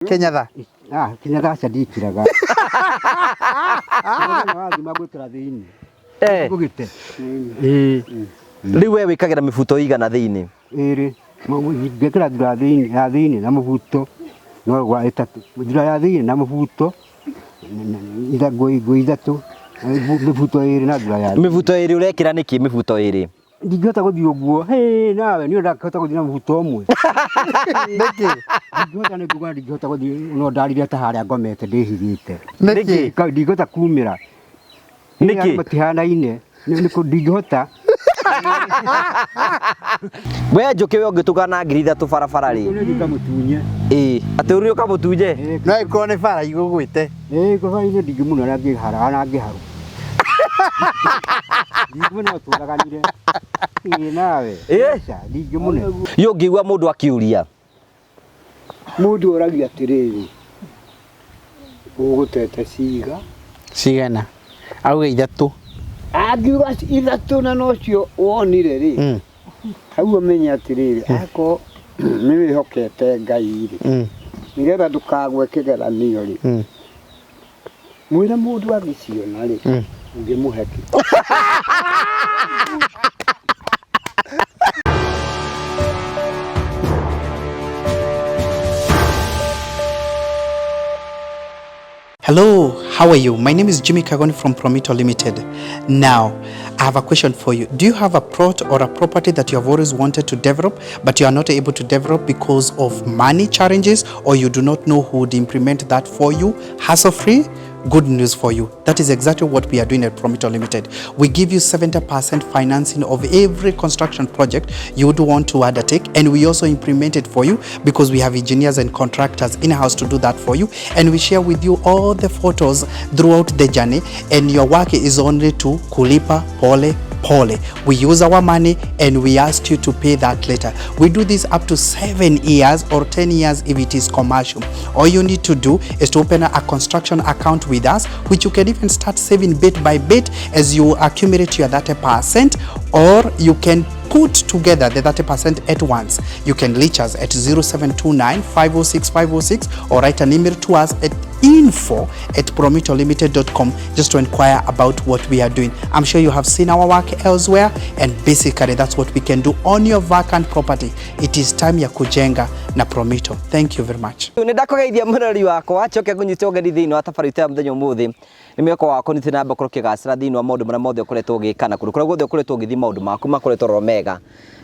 Kenyatha. Kenyatha sadikiraga. Wathi magwitira thiini. Ngugite. Riu we wikagira mibuto igana thiini? Iri. Ngekira thura thiini na mubuto. No gwa itatu. Thura ya thiini na mubuto. Ida goi ithatu. Mibuto iri na thura ya. Mibuto iri urekira niki mibuto iri? Ndingihota guthii uguo. Nawe ni ndakahota guthii na mubuto umwe. Niki? Ndingihota guthii no ndarire ta haria ngomete ndihigite. Niki? Ndingihota kumira. Niki? Matihanaine. Niko ndingihota. We njuki we ungitugana ngiri ithatu barabara ri? Ndikamutunye. Ati uri ukamutunye? No ikorwo ni bara igugwite. Ko bara-ini ndingimuna na ngiharu. Ndingimuna turaganire. Nawe. Ndingimuna. Yo ngigua mundu akiuria. Mundu oragia atiriri. Ugutete ciiga. Cigana. Auga ithatu. Angiuga ithatu na nocio wonire ri. Hau amenya atiriri. Ako mimi hokete Ngai ri. Nigetha ndukagwe kigeranio ri. Mwira mundu agiciona ri. Ngimuheki. Hello, how are you? My name is Jimmy Kagoni from Promito Limited. Now, I have a question for you. Do you have a plot or a property that you have always wanted to develop, but you are not able to develop because of money challenges, or you do not know who would implement that for you, hassle-free? Good news for you. That is exactly what we are doing at Promito Limited. We give you 70% financing of every construction project you would want to undertake, and we also implement it for you because we have engineers and contractors in-house to do that for you, and we share with you all the photos throughout the journey, and your work is only to kulipa pole pole. We use our money and we ask you to pay that later. We do this up to 7 years or 10 years if it is commercial. All you need to do is to open a construction account with us, which you can even start saving bit by bit as you accumulate your 30%, or you can put together the 30% at once. You can reach us at 0729 506 506 or write an email to us at info@promitolimited.com just to inquire about what we are doing. I'm sure you have seen our work elsewhere, and basically that's what we can do on your vacant property. It is time ya kujenga na Promito. Thank you very much. Nindakugeithia murori wakwa acoke kunyita ugeni thiini wa tabarite muthenya umuthi ni mweko wako ni tinamba kurukia gacira thiini wa maundu maria mothe ukoretwo ugikana kuru guothe ukoretwo ugithi maundu maku makoretwo romega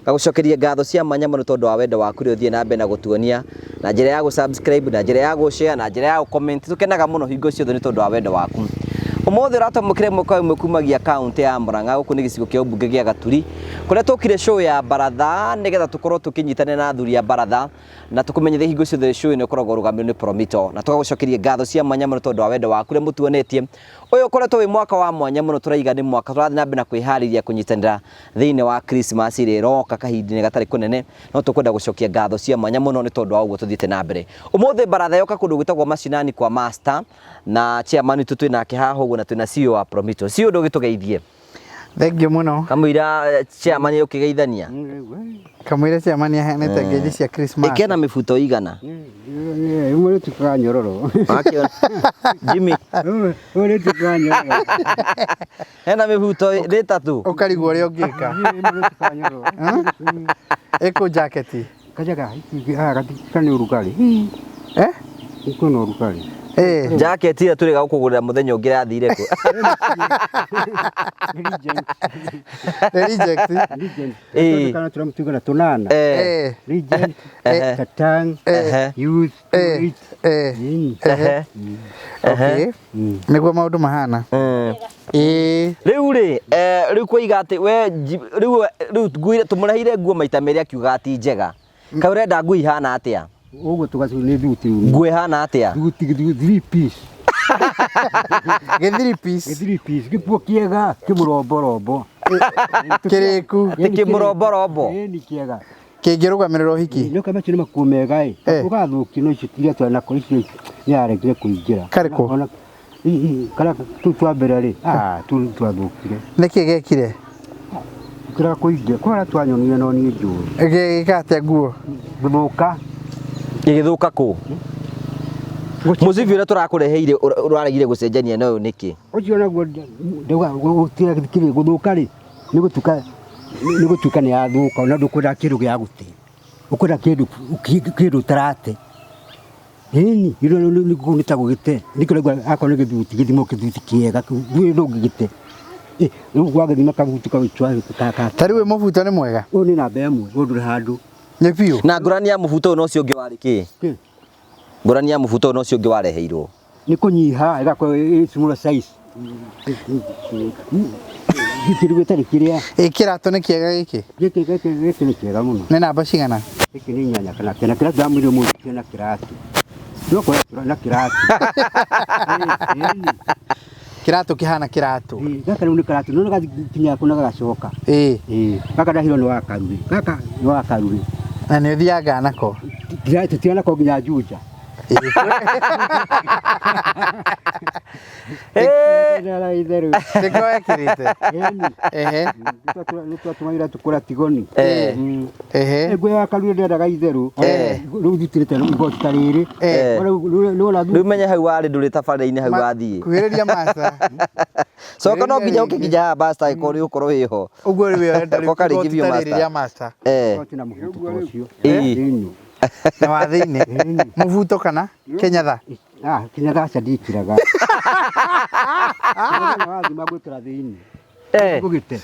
gagucokeria ngatho cia manya muno tondu wa wendo waku ri uthie na mbere na gutuonia na njira ya subscribe na njira ya share na njira ya comment tukenaga muno hingo ciothe ni tondu wa wendo waku. Umuthi ratomukire mwako imwe kumagia account ya Murang'a guku ni gicigo kia ubunge gia Gaturi kuria tukire show ya baratha nigetha tukorwo tukinyitane na athuri ya baratha na tukumenyithia hingo ciothe show ino ikoragwo rugamio ni Promito na tugagucokeria ngatho cia mwanya muno tondu wa wendo waku ri mutuonetie uyu ukoretwo wi mwaka wa mwanya muno turaiga ni mwaka turathi na mbere na kwihariria kunyitanira thiini wa Christmas iri roka kahindini gatari kunene no tukwenda gucokia ngatho cia mwanya muno ni tondu wa uguo tuthiite na mbere. Umuthi baratha yoka kundu gwitagwo macinani kwa master na chairman tutu nake haho na twina CEO wa Promito. CEO ndo gitugeithie. Thank you muno. Kamwira chairman ukigeithania. Kamwira chairman ahanete ngethi cia Christmas. Ikena mifuto igana. Umwe tukanyororo. Jimmy. Umwe tukanyororo. Hena mifuto ritatu. Ukarigwo ri ungika. Tukanyororo. Eko jacket. Kajaga katika ni urukali. Iko no urukali. Jacket ira turiga gukugurira muthenya ungi rathire ku. Reject. Kana turamutugana tunana. Regent. Katang. Youth. Okay. Niguo maundu mahana. Riu ri riu kuiga ati we riu nguire tumurahire nguo maita meri akiuga ati njega. Kaurenda ngui hana atia? Ugo tugacu ni thuti. Ngui hana atia? Thuti 3 piece. Ge 3 piece. Ge 3 piece. Gipuo kiega kimuromborombo. Kiriku. Kimuromborombo. Ni kiega. Kingirugamirira uhiki. No kama chini makumega ugathuki no icitire twana ko icio ni aregire kuingira. Kariko. Kala twambere ri tu twathukire. Niki gekire? Kira kuingira kwara twanyonire no ni njuri. Gikate nguo. Githuka. Gigithuka ku? Mucibi ura turakureheire uraregire gucenjania nayo niki ucio naguo ndauga gutira kiri guthuka ri ni gutuka ni athuka ona ndukunda kindu gia guti ukunda kindu tarate ini iro ni kunita gugite nikore akone githimo kiega ni ndugigite gwa githima kabutu kawitwa kaka tari we mubuto ni mwega ni na bemwe ndure handu ni biu na ngurani ya mubuto no cio ngi wari ki ngurani ya mubuto no cio ngi wareheirwo ni kunyiha igakwa small size gitiru gitari kiria kirato ni kiega giki giki ni kiega muno ni namba cigana giki ni nyanya kana kira damire mu kina kiratu ndoko na kiratu kirato kihana kirato gaka ni kiratu no gakinya kuna gacoka gaka ndahiro ni wakaruri gaka ni wakaruri na ni thianga nako kiratu tiana ko ginya juja ndara itheru tiko ekirite ni tumaira tukura tigoni gwe wakaruri ndendaga itheru riu thitirite igoti riri riu menye hau wari nduri tabarĩra-inĩ hau wathii kuhĩrĩria master coka no nginya ũkĩkinya basta ĩkorwo ũkorwo wĩho ũguo rĩ wenda rĩkigio rĩrĩa master na muhutu ũcio na wa thĩinĩ mũbuto kana kenyatha kenyatha candikiraga wathima gwĩkĩra thĩinĩ gũgĩte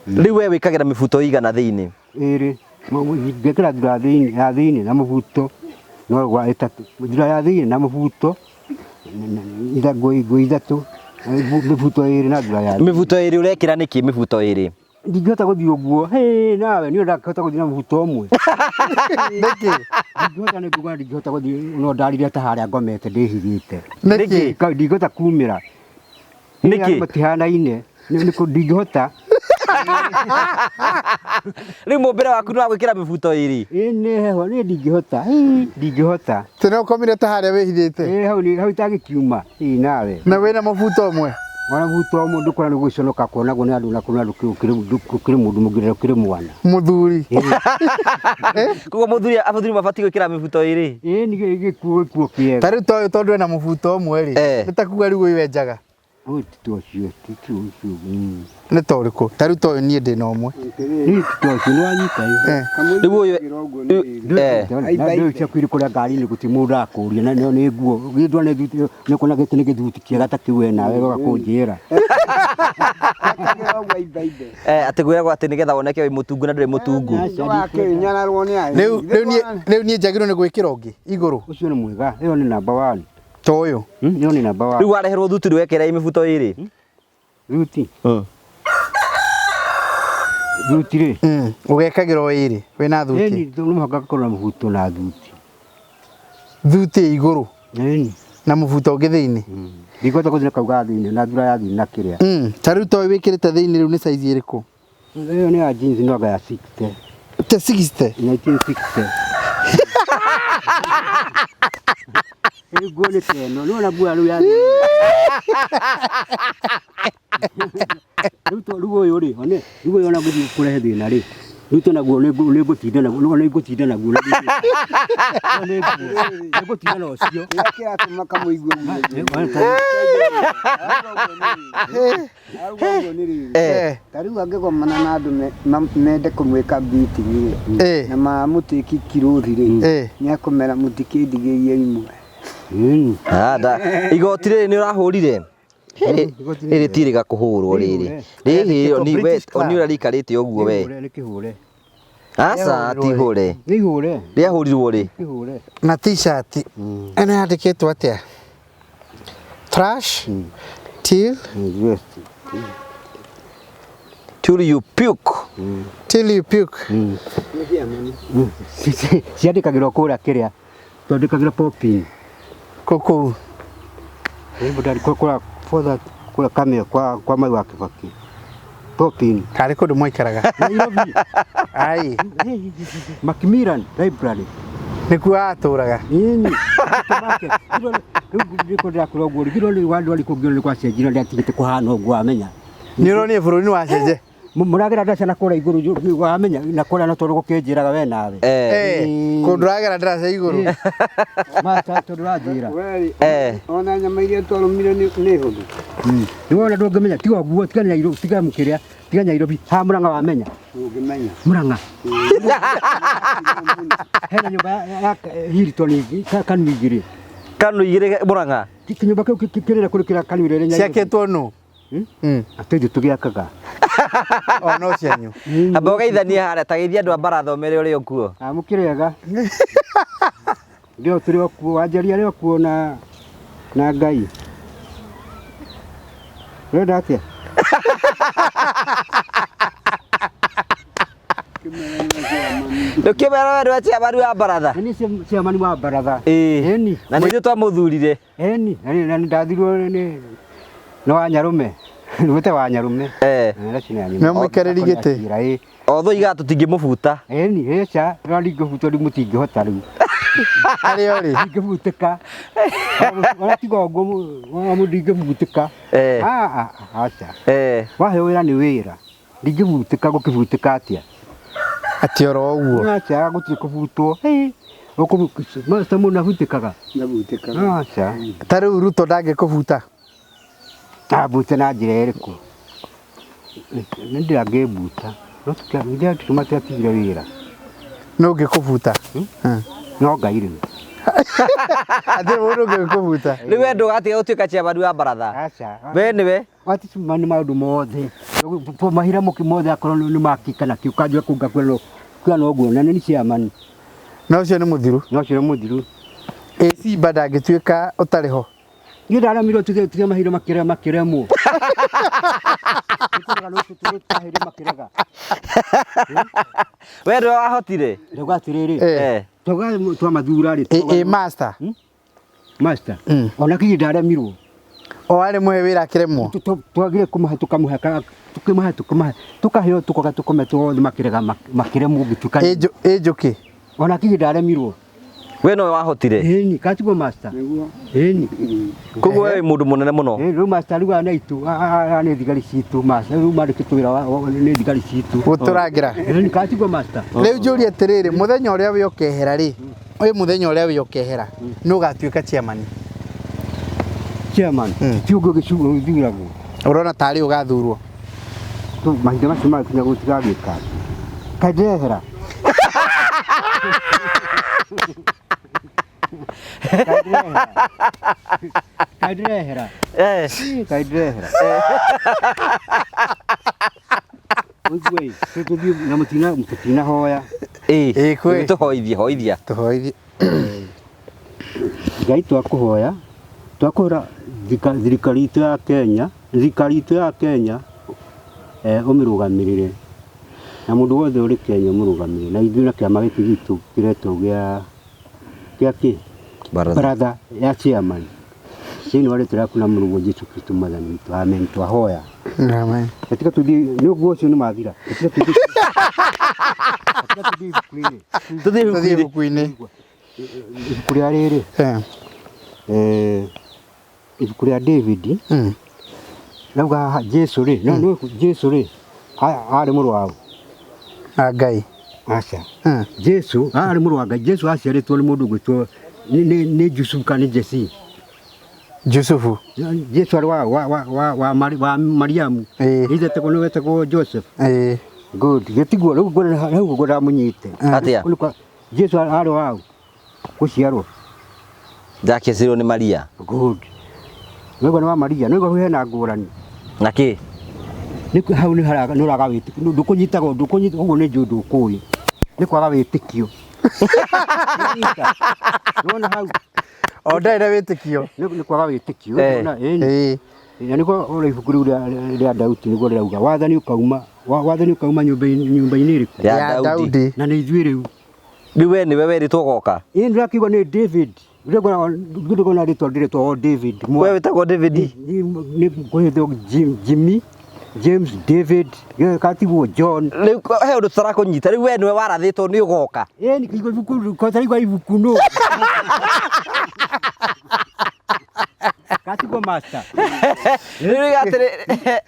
rĩu we wĩkagĩra mĩbuto igana thĩinĩ ĩrĩ ngĩkĩra thura thĩinĩ na mũbuto no gwa ĩtatũ thura ya thĩinĩ na mũbuto ngũ ithatũ mĩbuto ĩrĩ na thura ya mĩbuto ĩrĩ ũrekĩra nĩkĩ mĩbuto ĩrĩ ndingĩhota gũthiĩ ũguo nawe niĩ ndakĩhota gũthiĩ na mũbuto ũmwe nĩkĩ ndingĩhota gũthiĩ no ndarire ta harĩa ngomete ndĩhithĩte nĩkĩ ndingĩhota kumĩra nĩkĩ matihanaine ndingĩhota rĩu mũmbĩre waku nĩ wa gwĩkĩra mĩbuto ĩrĩ nĩ heho niĩ ndingĩhota tene ũkomire ta harĩa wĩhithĩte hau itagĩkiuma nawe na wĩna mũbuto ũmwe mwana mũbuto ũmwe ndũkora nĩ gwĩconoka kuonagwo nĩ andũ na kuna gũkĩrĩ mũndũ mũgĩrĩra gũkĩrĩ mwana mũthuri koguo mũthuri mabatiĩ gwĩkĩra mĩbuto ĩrĩ nĩ gĩkuo kĩega ta rĩu toyũ tondũ wĩna mũbuto ũmwe rĩ nĩ ta kuga rĩu wenjaga titocio nĩ ta ũrĩkũ ta rĩu toyũ niĩ ndĩ na ũmwe titocio nĩ wanyita rĩu ũyũ ndĩu ciakuire kũrĩa ngari-inĩ gũtirĩ mũndũ akũria na nĩ nguo gĩndwa nĩ kuona gĩkĩ nĩ gĩthuti kĩega ta kĩu nawe gagakũnjĩra atĩ gwĩragwo atĩ nĩgetha woneke wĩ mũtungu na ndũrĩ mũtungu rĩu niĩ njagĩrĩirwo nĩ gwĩkĩra ũngĩ igũrũ ũcio nĩ mwega ĩyo nĩ namba 1 toyũ ĩyo nĩ namba 1 rĩu wareherwo thuti rwekĩra mĩbuto ĩrĩ thuti thuti rĩ ũgekagĩrwo ĩrĩ wĩna thuti no mũhaka gũkorwo na mũbuto na thuti igũrũ na mũbuto ũngĩ thĩinĩ ndingĩhota gũthiĩ kauga thĩinĩ na thura ya thĩinĩ na kĩrĩa ta rĩu toyũ wĩkĩrĩte thĩinĩ rĩu nĩ size ĩrĩkũ ĩyo nĩ ya jeans noga ya 60 te 60 1960 nguo nĩ teno nĩwona nguo rĩu ya rĩu ũyũ rĩ one rĩu ũyũ ona gũthiĩ kũrehe thĩna rĩ rĩu tonaguo nĩ ngũtinda naguo nĩ ngũtinda naguo nĩ ngũtinda na ũcio kĩratũma kamũigua ta rĩu angĩgomana na andũ mende kũmwĩka beating rĩ na mamũtĩki kirothi rĩ nĩ akũmera mũtikĩndigĩrie imwe igoti rĩrĩ nĩ ũrahũrire rĩrĩ tirĩga kũhũrwo rĩrĩ nĩ ũrarikarĩte ũguo we aca tihũre rĩahũrirwo rĩ na t-shirt ĩno yandĩkĩtwo atĩa trash till you puke ciandĩkagĩrwo kũrĩa kĩrĩa twandĩkagĩra popin kũkũ kũrĩa kamea kwa mai wa Kĩbakĩ popin karĩ kũndũ mwaikaraga ai Macmillan Library nĩkuo atũraga ndĩkũndĩrakũra ũguo giro nĩ wandũ arĩ kũngĩrwo nĩ kwacenjira rĩatigĩte kũhana ũguo amenya nĩ ũronire bũrũri nĩ wacenje muragera ndaca na kora iguru wamenya na kora na tondu gukinjiraga we nawe kunduragera ndaca iguru mata turajira ona nyama iria twarumire ni hundu ni wona ndungimenya tiga guo tiga nyairo tiga mukiria tiga nyairo bi ha Murang'a wamenya ungimenya Murang'a hena nyumba ya Hilton Kanugire Murang'a kinyumba kiu kirira kurikira Kanugire ciaketwo no ateithio tugiakaga no cianyu amba ugeithania haria tageithia andu a Mbaratha mere uri okuo amukirega ndio turi okuo wanjaria ri okuo na Ngai wenda atia Ndukimera wewe atia baru ya Mbaratha ni ciamani wa Mbaratha eni na nĩ twamuthurire eni na ndathirwo ni wa Nyarume Nĩwĩte wa Nyarume nĩ mũikarĩri gĩtĩ otho iga tũtingĩmũbuta eni heca no ndingĩbutwo ndi mũtingĩhota rĩu harĩa ũrĩ ndingĩbutĩka ona tiga ũguo ndingĩbutĩka aca waheo wĩra nĩ wĩra ndingĩbutĩka gũkĩbutĩka atĩa atĩ oro ũguo aca gũtirĩ kũbutwo master mũndũ abutĩkaga aca ta rĩu Ruto ndangĩkũbuta abute na njĩra ĩrĩkũ nĩ ndangĩbuta no tũmatigire wĩra no ũngĩkũbuta no Ngai rĩu atĩ mũndũ ũngĩkũbuta rĩu we ndũgatiga gũtuĩka chairman wa Mbaratha aca we nĩwe waticimani maũndũ mothe mahira mũki mothe akorwo nĩ makika na kĩu kanjua kũnga kwĩna ũguo na nĩ chairman na ũcio nĩ mũthiru no ũcio nĩ mũthiru AC bada angĩtuĩka ũtarĩ ho niĩ ndaramirwo tuge mahira makĩremwo we ndũwe wahotire rĩu atĩrĩrĩ twamathura rĩ master master ona kĩi ndaremirwo o arĩ mũhe wĩra akĩremwo twagire kũmahe tukaheo tukoga tukome tuothe makĩremwo ngĩtuĩka njũkĩ ona kĩi ndaremirwo we nowe wahotire ĩni katiguo master ĩni koguo we mũndũ mũnene mũno rĩu master rĩu ana itu nĩ thigari citũ master rĩu mandĩkĩtwo wĩra nĩ thigari citũ gũtũrangĩra ĩni katiguo master rĩu njũrie atĩrĩrĩ mũthenya ũrĩa wĩ ũkehera rĩ ũyũ mũthenya ũrĩa wĩ ũkehera nũ ũgatuĩka chairman kiugo gĩcigo gĩthuragwo ũrona tarĩ ũgathurwo mahinda macio magĩkinya gũtigagĩka kaĩ ndĩrehera kaĩ ndĩrehera ũiguĩ tũthiĩ na mũtinahoya tũhoithia Ngai twakũhoya twakũhora thirikari itũ ya Kenya ũmĩrũgamĩrĩre na mũndũ wothe ũrĩ Kenya ũmĩrũgamĩrĩre na ithuĩ na kĩama gĩkĩ gitũ kĩretwo gĩa Mbaratha ya chairman thĩinĩ wa rĩtwa rĩaku na mũrũgwo Jesũ Kristo mwathani witũ amen twahoya katika tũthiĩ nĩ ũguo ũcio nĩ mathira tũthiĩ ibuku-inĩ ibuku rĩa rĩrĩ ibuku rĩa David rauga Jesũ rĩ arĩ mũrũ wa Ngai aca Jesũ arĩ mũrũ wa Ngai Jesũ aciarĩtwo nĩ mũndũ gwĩtwo nĩ Jusufu kana Jesi Jusufu Jesũ arĩ wa Mariamu ithetagwo nĩ wetagwo Joseph good gĩtiguo rĩu ngwenda mũnyite atĩa Jesũ arĩ wa gũciarwo ndaciarwo nĩ Maria good nĩguo nĩ wa Maria nĩguo hena ngũrani na kĩ nĩ hau nĩ haraga nĩ ũraga wĩtĩkio ndũkũnyitagwo ũguo nĩ njũ ndũkũĩ nĩ kwaga wĩtĩkio nĩwona hau o ndarĩ wĩtĩkio nĩ kwaga wĩtĩkio nĩwona na nĩguo ũrĩa ibuku rĩu rĩa Daudi nĩguo rĩrauga wathani ũkauma nyũmba-inĩ ĩrĩkũ ya Daudi na nĩ ithuĩ rĩu we nĩwe werĩtwo goka ĩĩ ndĩrakiuga nĩ David ndĩrona rĩtwa ndĩrĩtwo David we wĩtagwo David nĩ kũhĩthwo Jimmy James David katigwo John rĩu he ũndũ tũtarakũnyita rĩu we nĩwe warathĩtwo nĩ ũgoka nĩ kĩigo ibuku kotaraigua ibuku no katigwo master. Rĩu gatĩrĩ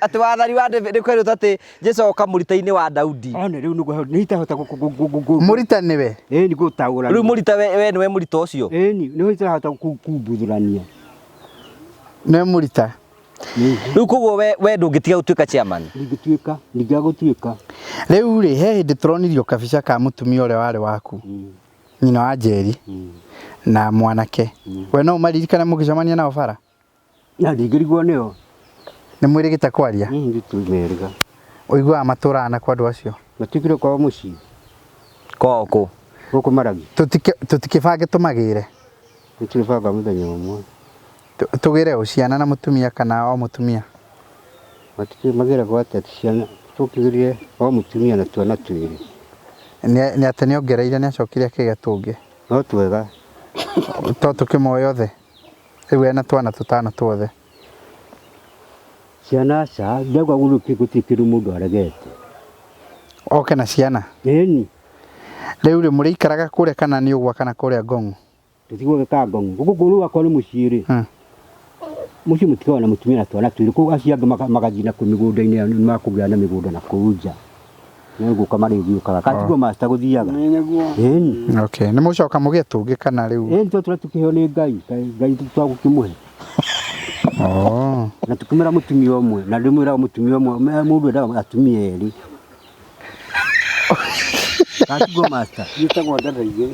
atĩ wathani wa David kwĩrĩtwo atĩ Jesũ oka mũrita-inĩ wa Daudi. Ona rĩu nĩ itahota Mũrita nĩwe. Ni gũtaũra. Rĩu mũrita we nĩwe mũrita ũcio. Nĩ itahota kumbuthurania. Nĩwe mũrita. Rĩu koguo we ndũngĩtiga gũtuĩka chairman. Ndigagũtuĩka. Rĩu rĩ he hĩndĩ tũronirio kabica ka mũtumia ũrĩa warĩ waku. Nyina wa Njeri na mwanake. We no ũmaririkane mũgĩcemania nao bara? Na ndigirigwo nĩo. Nĩ mwĩrĩgĩte kwaria? Nĩ tũmeriga. Ũiguaga matũraga na kwa andũ acio? Matigire kwa mũciĩ. Kwao kũ? Gũkũ Maragi. Tũtikĩbange tũmagĩre. Nĩtũbanga mũthenya ũmwe. Tũgĩre o ciana na mũtumia kana o mũtumia? Matigire gwate ciana. Tũkĩgĩrie o mũtumia na twana twĩrĩ. Nĩ atĩ nĩongereire nĩacokire akĩgĩa tũngĩ. No twega. To tũkĩmoya othe. Rĩu ena twana tũtano tuothe. Ciana ca ndagwa gũtikĩrũ mũndũ aregete. Oke na ciana. Ĩni. Rĩu rĩ mũrĩikaraga kũrĩa kana nĩ ũgwa kana kũrĩa Ngong'u? Tũtigwo gĩka Ngong'u. Gũkũ kũrũ akwa nĩ mũciĩ rĩ. Mũciĩ mũtigawa na mũtumia na twana twĩrĩ. Kũu acio angĩ magathiĩ na mĩgũnda-inĩ nĩ makũgĩa na mĩgũnda na kũu nja. Nĩ gũka marĩgĩũkaga. Katigwo master gũthiaga. Ĩni. Okay. Nĩ mũcoka mũgĩe tũngĩ kana rĩu? Ĩni tũkĩheo nĩ Ngai twagũkĩmũhe. Na tukimera mũtumia ũmwe na ndĩmwĩra mũtumia ũmwe mũndũ endaga atumia erĩ. Katigwo master. Yĩtagwo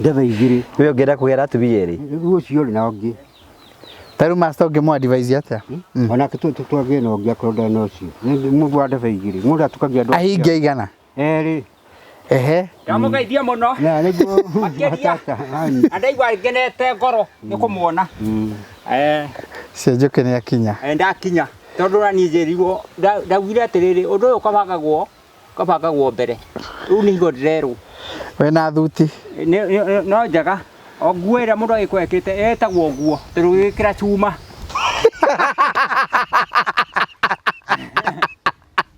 ndebe igĩrĩ. Wewe ũngĩenda kũgĩa atumia erĩ? Rĩu ũcio ũrĩ na ũngĩ. Tarĩu master ũngĩmũ advise atĩa? Onake twagĩe na ũngĩ akorwo ndarĩ na ũcio. Mũndũ wa ndebe igĩrĩ. Mũndũ atukagia andũ. Ahingia igana? Erĩ. Ehe. Ndamugeithia muno. Na nĩguo makĩria. Andaigua ngenete ngoro nĩ kũmuona. Cenjũke nĩ akinya. Ndakinya tondũ na niĩ njĩrirwo ndaugire atĩrĩrĩ ũndũ ũyũ kabagagwo mbere. Rĩu nĩguo ndĩrerwo. We na thuti. No njega. O nguo ĩrĩa mũndũ agĩkwekĩte ĩtagwo nguo tondũ gĩkĩra cuma.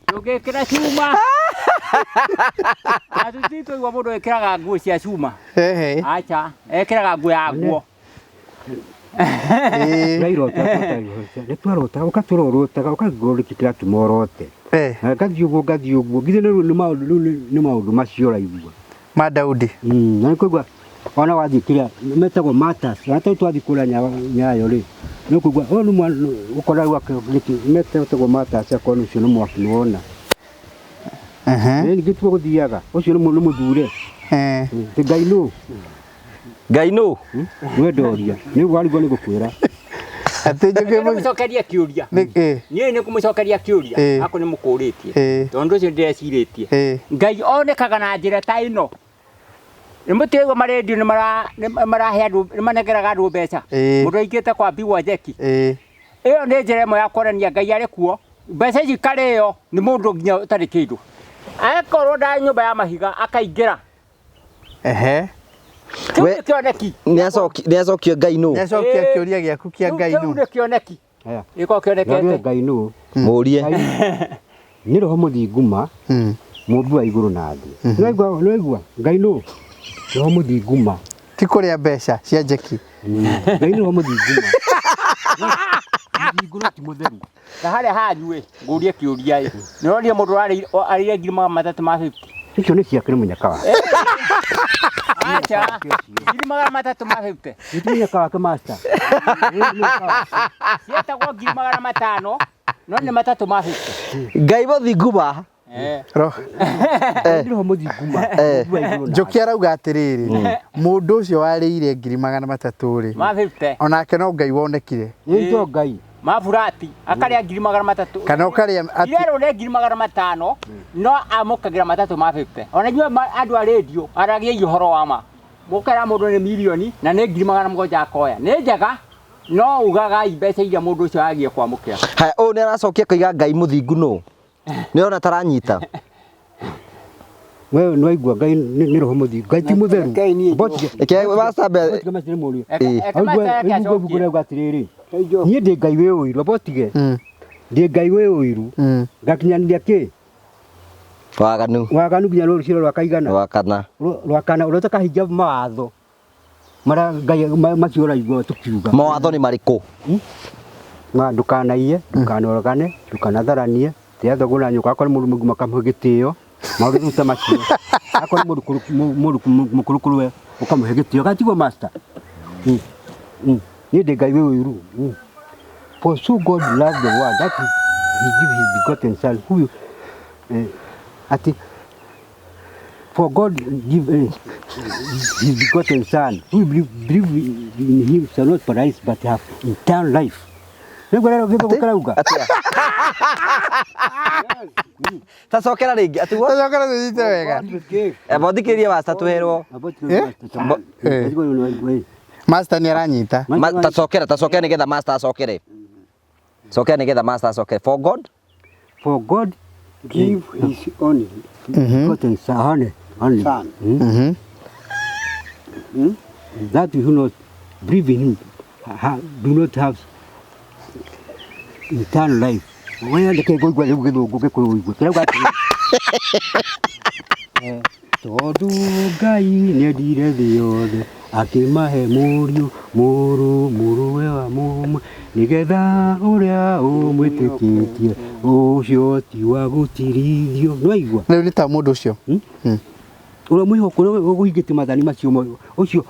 Tũgĩkĩra cuma. Atuti tũigua mũndũ ekĩraga nguo cia cuma. Acha ekĩraga nguo ya nguo. Nĩtwarota ũkatũrorota ũkagorĩkĩra tumorote. Gathiĩ ũguo githĩ nĩ maũndũ macio ũraigua ma Daudi. Na nĩkũigua ona wathiĩ kĩrĩa metagwo matters hata twathiĩ kũrĩa Nyayo rĩ nĩkũigua ũkora metagwo matters akorwo ũcio nĩ mwaki nĩwona. Ningĩ tũgũthiaga ũcio nĩ mũthure. Ngai nũ? Nĩ ndoria nĩ warigwo nĩ gũkwĩra. Atĩ njũke mũcokeria kĩũria. Niĩ nĩ kũmũcokeria kĩũria. Ako nĩ mũkũrĩtie. Tondũ ũcio ndĩrecirĩtie. Ngai onekaga na njĩra ta ĩno. Nĩ mũtĩgwo marendio nĩ marahe andũ nĩ manegeraga andũ mbeca. Mũndũ aingĩte kwa mbigwa njeki. Ĩyo nĩ njĩra ĩmwe ya kuonania Ngai arĩ kuo. Mbeca ici karĩo nĩ mũndũ nginya ũtarĩ kĩndũ. Akorwo ndarĩ nyũmba ya mahiga akaingĩra. We nĩacokio Ngai nũ? Nĩacokia kĩũria gĩaku kĩa Ngai nũ? Nĩ kĩoneki. Gĩko kĩonekete. Ngai nũ? Mũrie. Nĩ roho mũthinguma. Mũmbi wa igũrũ na thĩ. Nĩwaigua Ngai nũ? Roho mũthinguma. Ti kũrĩa mbeca cia njeki. Ngai nĩ roho mũthinguma. Mũthinguma ti mũtheru. Na harĩa hanyu ngũrie kĩũria nĩronire mũndũ arĩire ngiri magana matatũ ma 50. Icio nĩ ciake nĩ mũnyaka wake. Acha ngiri magana matatũ ma 50. Nĩ mũnyaka wake master. Cietagwo ngiri magana matano no nĩ matatũ ma 50. Ngai mũthinguma. Roho mũthinguma. Njoki arauga atĩrĩrĩ mũndũ ũcio warĩire ngiri magana matatũ rĩ ma 50 onake no Ngai wonekire. Nĩ Ngai. Mafurati akarĩa ngiri magana matatũ. Kana ũkarĩa Irero nĩ ngiri magana matano no amũkagĩra matatũ ma 50. Ona inyuĩ andũ a radio aragia ũhoro wa ma. Mũkera mũndũ nĩ milioni na nĩ ngiri magana mũgwanja akoya. Nĩ njega no ugaga mbeca iria mũndũ ũcio agia kwamũkĩra. Haya ũũ nĩ aracokia koiga Ngai mũthingu nũ? Nĩona taranyita. Wewe nĩwaigua Ngai nĩ roho mũthingu. Ngai ti mũtheru. Atĩrĩrĩ niĩ ndĩ Ngai wĩ ũiru abotige. Ndĩ Ngai wĩ ũiru. Ngakinyanĩria kĩ? Waganu nginya rũciaro rwa kaigana. Rwakana ũrĩa ũtakahingia mawatho marĩa Ngai macio ũraigua tũkiuga. Mawatho nĩ marĩkũ? ndukanaie ndukanorogane ndukanatharanie tia thogora nyuka akora mundu mugima kamuhe gitio maundu ruta macio akora mundu mukuru we ukamuhe gitio gatigwo master ni de gaiwe uru for so God loved the world that he give his begotten son who for God give his begotten son who believe in him shall not perish but have eternal life. Tacokera ringi atiguo Tacokera ringi wega bothikiria basta tuherwo master ni aranyita tacokera nigetha master acokere cokera nigetha master acokere for God give his only begotten son that you not believe in him do not have eternal life. Why the cake go todo gai ne dire diode akimahe muru wewa mumu nigetha uria umwitikitie ucio ti wa gutirithio noigwa riu ni ta mundu ucio uria mwihoko guhingite mathani macio ucio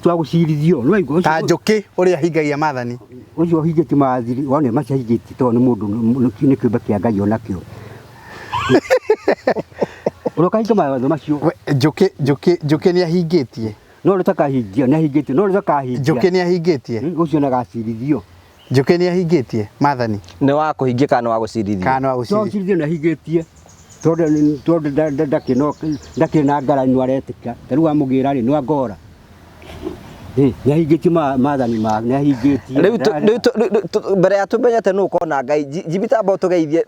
twagucirithio noigwa ta njuki uria hingagia mathani ucio hingite mathiri wone macihingite to ni mundu ni kiumbe kia Ngai onakio urokahinga mawatho macio njuki ni ahingitie no rutakahingia ni ahingitie no rutakahingia njuki ni ahingitie ucio na gacirithio njuki ni ahingitie mathani ni wa kuhingia kana wa gucirithio kana wa gucirithio na ahingitie tondu ndakina ngarani waretika riu wamugira ri no ngora ni ahingitie mathani ma ni ahingitie riu mbere ya tumenyete nu kona Ngai jibita bo tugeithie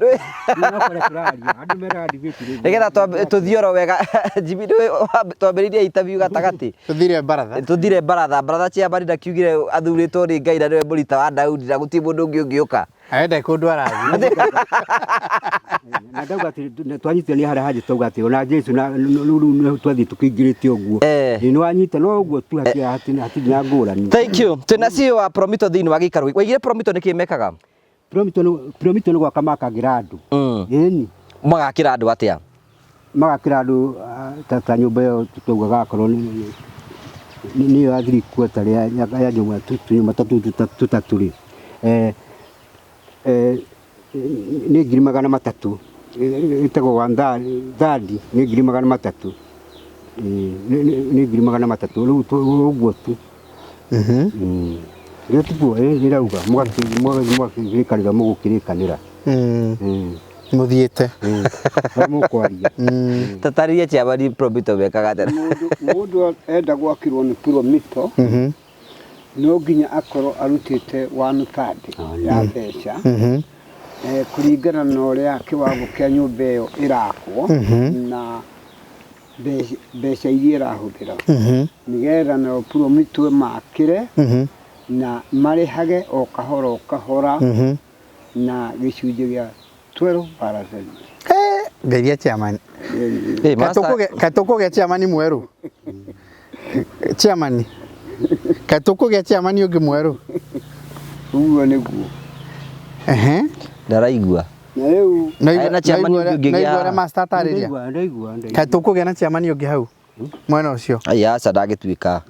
nigetha tuthioro wega jibido twambiririe interview gatagati tuthire baratha cia barida kiugire athuritwo ri Ngai na niwe burita wa Daudi na guti mundu ungi ungiuka aenda kundu arathi na ndauga twanyite ni hara haje tauga ati ona Jesu na twathi tukingirite uguo ni wanyite no uguo tu hati na ngurani. Thank you. Tena sio wa Promito thini wa gikaru waigire Promito ni kimekaga Promito ni gwaka makagira andu eni magakira andu atia magakira andu ta nyumba yo tutugaga korwo ni yo athiri kweta ria ya nyumba tutatu ri ni 300,000 itego wa ndadi ni 300,000 ni 300,000 riu uguo tu rio tuguo irauga mwakirikanira mugukirikanira muthiete mukwaria tataririe ciabari Promito wekaga tena mundu enda gwakirwo ni Promito no nginya akorwo arutite 1/3 ya mbeca kuringana na uria kiwango kia nyumba iyo irakwo na mbeca iria irahuthira nigetha na Promito makire na marihage o kahora na gicunjĩ gĩa 12%. Ngeria chairman katukugia chairman mweru chairman katukugia chairman ungi mweru uguo niguo ndaraigua na chairman master tariria katukugia na chairman ungi hau mwana ucio aya aca ndagituika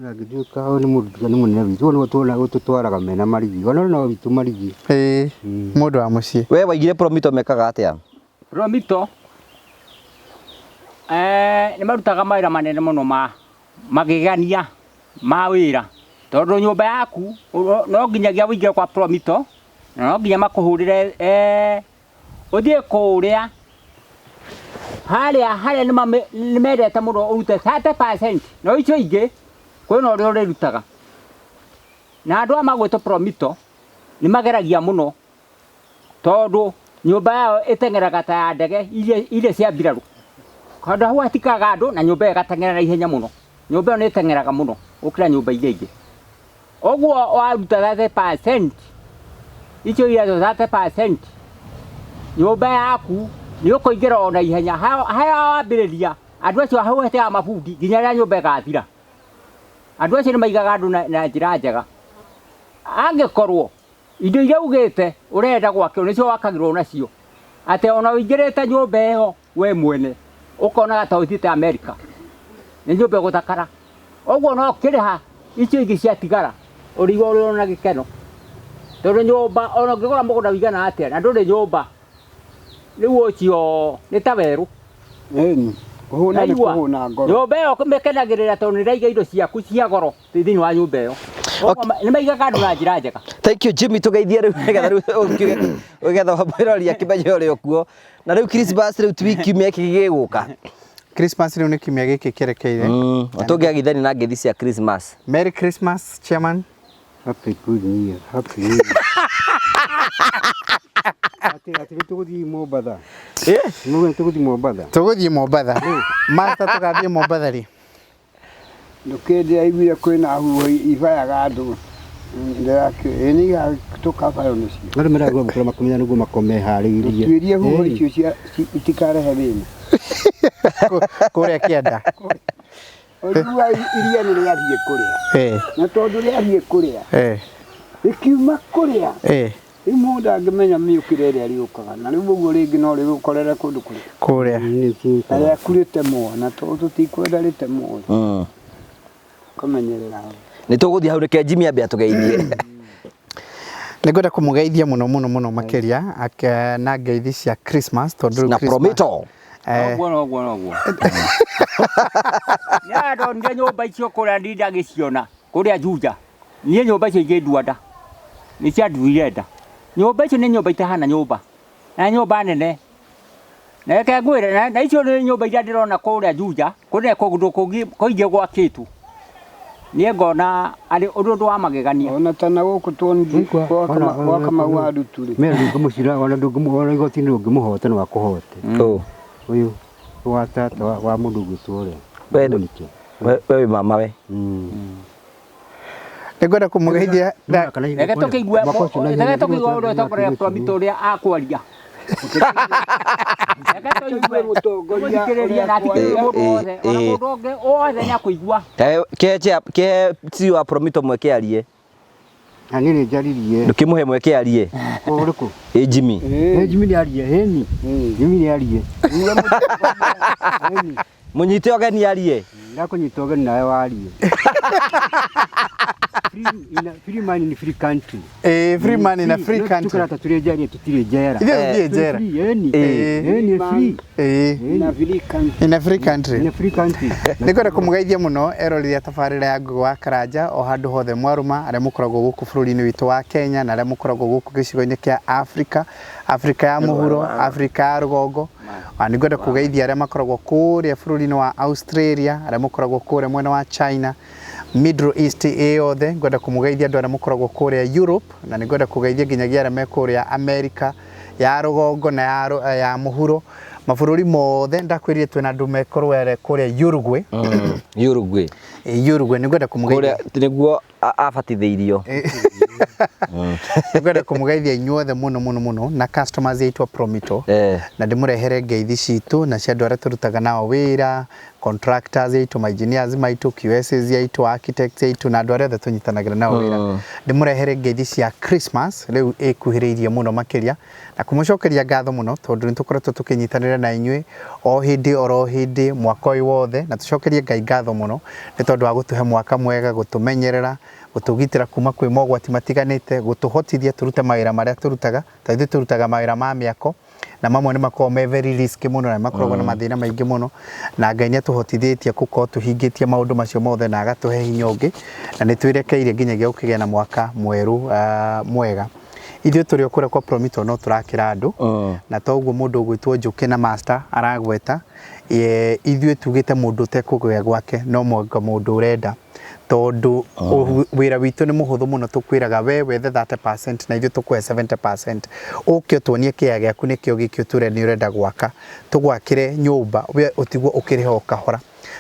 ni mundu ni munene witu no tutwaraga mena marigi ona no witu marigi mundu wa mucii we waigire Promito mekaga atia Promito ni marutaga mawira manene muno magigania ma wira tondu nyumba yaku no nginyagia wingire kwa Promito no nginya makuhurire uthie kuria haria ni mendete muno urute 30% no icio ingi kwina uria urirutaga na andu amagwitwo Promito ni mageragia muno tondu nyumba yao itengeraga ta ya ndege ile cia mbiraru kada hau hatikaga andu na nyumba igatengera ihenya muno nyumba ni itengeraga muno ukira nyumba ile ingi oguo waruta 30% icio ile 30% nyumba yaku ni ukuingira ona ihenya haya wambiriria andu acio hau hete mabundi nginya ria nyumba igathira andu acio ni maigaga andu na njira njega angikorwo indo iria ugite urenda gwake nicio wakagirwo nacio ate ona uingirite nyumba iyo we mwene ukona ta uthite America ni nyumba guthakara ogwo no kiriha icio ingi cia tigara urigo uri na gikeno tondu nyumba ona ngigura mugunda wigana atia na nduri nyumba riu ucio ni ta weru eni kuhuna ni kuhuna ngoro nyumba iyo kumekenagirira tondu ni raiga indo ciaku cia goro thiini wa nyumba iyo ni maigaga andu na njira njega. Thank you Jimmy, tugeithie riu nigetha riu ugetha wamwirori akimenye uri okuo na riu Christmas riu twikiumia kigiguka Christmas riu ni kiumia giki kirekeire tungiagithani na ngethi cia Christmas. Merry Christmas chairman. Happy good year. Happy new year. Ati tuguthii Mombasa. Nuwe tuguthii Mombasa. Tuguthii Mombasa. Master tugathii Mombasa ri. Ndukende aiguire kwina huo ibayaga andu. Ndake eni ga tukabayo nisi. Nari merago gukora makumenya nugo makome hariirie. Tuirie huo icio cia itikarehe thina. Kuria kienda. Oduwa iria ni riathie kuria. Na tondu riathie kuria. Ikiuma kuria. Imundu angimenya miukire ria riukaga na riu uguo ringi no rigukorere kundu kuria. Aya kurite mwana tondu tikwenda rite mwana. Kumenyerera. Ni tuguthie hau reke Jimmy ambe atugeithie. Nigwenda kumugeithia muno makiria na ngeithi cia Christmas tondu na Promito. Ogwo. Ya ndonire nyumba icio kuria ndinda giciona kuria Juja. Nie nyumba icio ingĩnduanda. Ni cia nduire nda. Nyumba icio ni nyumba itahana nyumba. Na nyumba nene. Na reke ngwire na icio ni nyumba iria ndirona kuria Juja. Kuria kundu kungi kuingi gwakitu. Nie ngona ari undu wa magegania. Ona tana guku tuoni kwa kama wadu tuli. Mera ngumushira ona ndungumuhora igoti ni ngumuhota ni wakuhote. Uyu wa tata wa mundu gutore. Wewe mama we. Nigwenda kumugeithia reke tukigwa uria tokorera Promito uria akwaria. Reke tuigue mutongoria uria atikeria mundu wothe ona mundu ungi wothe ni akuigua. Ke ti wa Promito mweke arie. Ani ni njaririe. Ndukimuhe mweke arie. Uriku? Jimmy. Jimmy ni arie heni. Jimmy ni arie. Munyite ogeni arie. Ndakunyita ogeni nawe warie. Free man in free country. Free man in a free country. Tukarata turejania tutire jera. Ile jera. Ni free. In a free country. In a free country. In a free country. Nigwenda kumugeithia muno erorire tabarira ya Ngugi wa Karanja o handu hothe mwaruma aria mukoragwo guku bururi-ini witu wa Kenya na aria mukoragwo guku gicigo-ini kia Afrika ya muhuro, Afrika ya rugongo. Nigwenda kugeithia aria makoragwo kuria bururi-ini wa Australia, aria mukoragwo kuria mwena wa China, Middle East yothe. Ngwenda kumugeithia andu aria mukoragwo kuria Europe na nigwenda kugeithia nginyagia aria mekuria America ya rugongo na ya muhuro. Mabũrũri mothe ndakwĩrire twĩna andũ mekorwo kuria Uruguay. Uruguay nigwenda kumugeithia kuria niguo abatithĩirio. Nigwenda kumugeithia inyuothe muno na customers yaitwa Promito na ndimurehere ngeithi citu na cia andu aria turutaga nao wira, contractors yaitwa, engineers maitu, QSs yaitwa, architects yaitwa na andu aria tunyitanagira nao wira. Ndimurehere ngeithi cia Christmas riu ikuhiriirie muno makiria na kumucokeria ngatho muno tondu nitukoretwo tukinyitanira na inyui o hindi mwaka uyu wothe na tucokerie Ngai ngatho muno ni tondu wa gutuhe mwaka mwega, gutumenyerera, gutugitira kuma kwi mogwati matiganite, gutuhotithia turute mawira maria turutaga taithu turutaga mawira ma miako na mamwe ni makoragwo me very risky muno na makoragwo na mathina maingi muno na Ngai ni atuhotithĩtie gukorwo tuhingitie maundu macio mothe na agatuhe hinya ungi na ni twirekeire nginyagia gukigia na mwaka mweru mwega. Ithuĩ tũrĩ o kũrĩa kwa Promito no tũrakĩra andũ na toguo mũndũ ũgwĩtwo Njũkĩ na Master aragweta. Ithuĩ tugĩte mũndũ ũtekũgĩa gwake no mwanga mũndũ ũrenda tondu wĩra witũ nĩ mũhũthũ mũno. Tũkwĩraga we wethe 30% na ithuĩ tũkũhe 70%. Ũkĩo tuonie kĩaya gĩaku nĩkĩo gĩkĩo tũrĩa nĩ ũrenda gwaka tũgwakĩre nyũmba we ũtigwo ũkĩrĩha o kahora.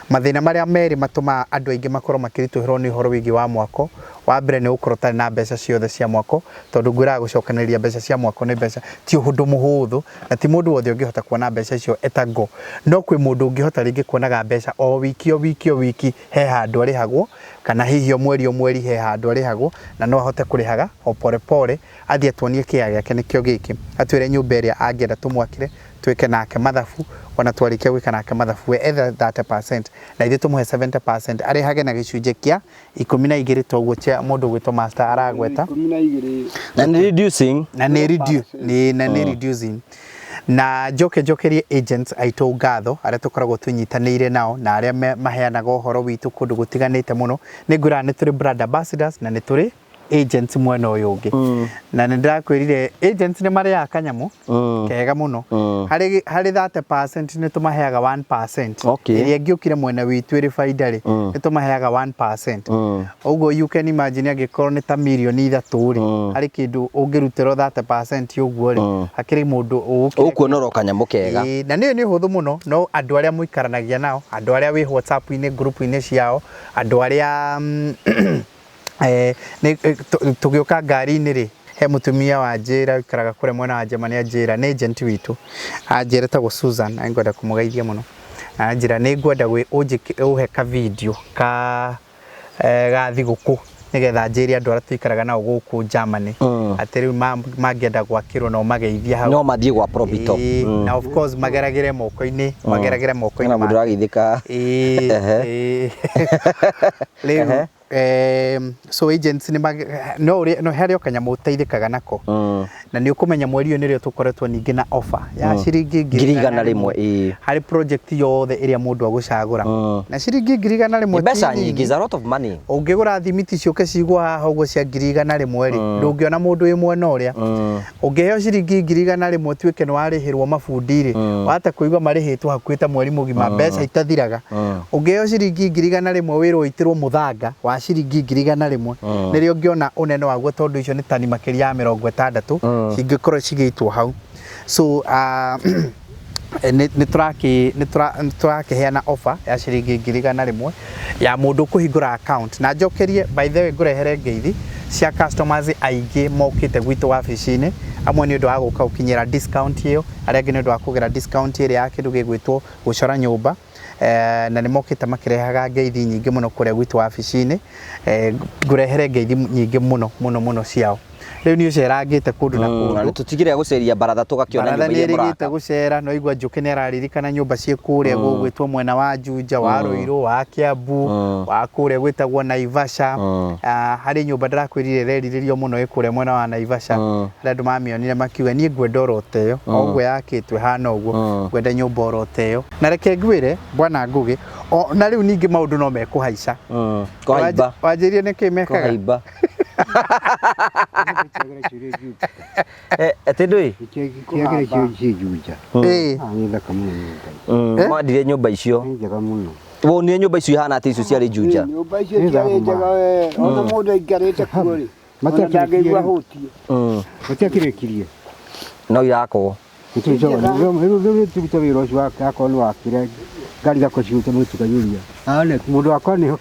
mathina maria meri matuma andu aingi makorwo makirituhirwo ni horo wigi wa mwako wa mbere ni ukorwo tari na mbeca ciothe cia mwako tondu ngwira gucokanĩrĩria mbeca cia mwako ni mbeca ti ũhũthũ mũhũthũ na ti mũndũ wothe ũngĩhota kuona mbeca icio etango no kwĩ mũndũ ũngĩhota rĩngĩ kuonaga mbeca o wiki he handũ arĩhagwo kana hihi o mweri he handũ arĩhagwo na no ahote kũrĩhaga o pole athiĩ atuonie kĩaya gĩake nĩkĩo gĩkĩ atwĩre nyũmba ĩrĩa angĩenda tũmwakĩre twĩke nake mathabu ona twarĩkia gwĩka nake mathabu either 30% na ithuĩ tũmũhe 70% arĩhage na gĩcunjĩ kĩa 12 toguo kĩa mũndũ gwĩtwo master aragweta na nĩ reducing reducing na njokerie agents aitũ ngatho arĩa tũkoragwo tũnyitanĩire nao na arĩa maheanaga ũhoro witũ kũndũ gũtiganĩte mũno nĩ ngwĩra nĩ tũrĩ brand ambassadors na nĩ tũrĩ agents mwena ũyũ ũngĩ na nĩ ndĩrakwĩrire agents nĩ marĩaga kanyamũ kega mũno harĩ 30% nĩ tũmaheaga 1% ĩrĩa ĩngĩũkire mwena witũ ĩrĩ baida rĩ nĩ tũmaheaga 1% ũguo you can imagine angĩkorwo nĩ ta mirioni 3 rĩ harĩ kĩndũ ũngĩrutĩrwo 30% ũguo rĩ hakĩrĩ mũndũ ũkuonorwo kanyamũ kega na nĩ ũhũthũ mũno no andũ arĩa mũikaranagia nao andũ arĩa wĩ WhatsApp-inĩ group-inĩ ciao andũ arĩa tũgĩũka ngari-inĩ rĩ he mũtumia wa njĩra ikaraga kũrĩa mwena wa Njemania njĩra nĩ agent witũ anjĩra tagwo Susan ngwenda kũmũgeithia mũno anjĩra nĩ ngwenda ũhe ka video ka thigũkũ nigetha njĩre andũ arĩa tũikaraga nao gũkũ Germany atĩ rĩu mangĩenda gwakĩrwo no mageithia hau no mathiĩ gwa Probito na of course mageragĩre moko-inĩ na mũndũ arageithĩka rĩu so agents no harĩ o kanyamũ ũteithĩkaga nako na nĩ ũkũmenya mweri ũyũ nĩrĩo tũkoretwo ningĩ na offer ya ciringi 100 harĩ project yothe ĩrĩa mũndũ agũcagũra na ciringi 100 mbeca nyingĩ is a lot of money ũngĩgũra thimiti ciũke cigwo haha ũguo cia 100 rĩ ndũngĩona mũndũ wĩ mwena ũrĩa ũngĩheo ciringi 100 tuĩke nĩ warĩhĩrwo mabundi rĩ wahota kũigua marĩhĩtwo hakuhĩ ta mweri mũgima mbeca itathiraga ũngĩheo ciringi 100 wĩrwo ũitĩrwo mũthanga wa ciringi 100 nĩrĩo ũngĩona ũnene waguo tondũ icio nĩ tani makĩria ya 60 cingĩkorwo cigĩitwo hau so nĩ tũrakĩheana offer ya ciringi 100 ya mũndũ kũhingũra account na njokerie by the way ngũrehere ngeithi cia customers aingĩ mokĩte gwitũ wabici-inĩ amwe nĩ ũndũ wa gũka gũkinyĩra discount ĩyo arĩa angĩ nĩ ũndũ wa kũgera discount ĩrĩa ya kĩndũ gĩgwĩtwo gũcora nyũmba na nĩ mokĩte makĩrehaga ngeithi nyingĩ mũno kũrĩa gwitũ wabici-inĩ ngũrehere ngeithi nyingĩ mũno ciao rĩu nĩ ũcerangĩte kũndũ na kũndũ tũtigire gũceria baratha tũgakĩona nyũmba iria mũraka gũcera no igua njũkĩ nĩ araririkana nyũmba ciĩ kũrĩa gũgwĩtwo mwena wa Juja wa Rũirũ wa Kiambu wa kũrĩa gwĩtagwo Naivasha harĩ nyũmba ndĩrakwĩrire rerirĩrio mũno ĩkũrĩa mwena wa Naivasha arĩa andũ mamĩonire makiuga niĩ ngwenda oro teyo ũguo yakĩtwo hana ũguo ngwenda nyũmba oro teyo na reke ngwĩre bwana Ngũgĩ na rĩu ningĩ maũndũ no mekũhaica wanjĩrie nĩkĩ mekaga atĩndũĩ kĩagĩre cio Juja nĩ thaka mũno mwandire nyũmba icio njega mũno wonire nyũmba icio ihana atĩ icio ciarĩ Juja nyũmba icio ciarĩ njega we ona mũndũ aikarĩte kuo rĩ ndangĩigua hutie matiakĩrĩkirie no irakorwo rĩu tũruta wĩra ũcio akorwo nĩ wakire ngari gakwa ciũte mũtu kanyũria mũndũ wakwa nĩ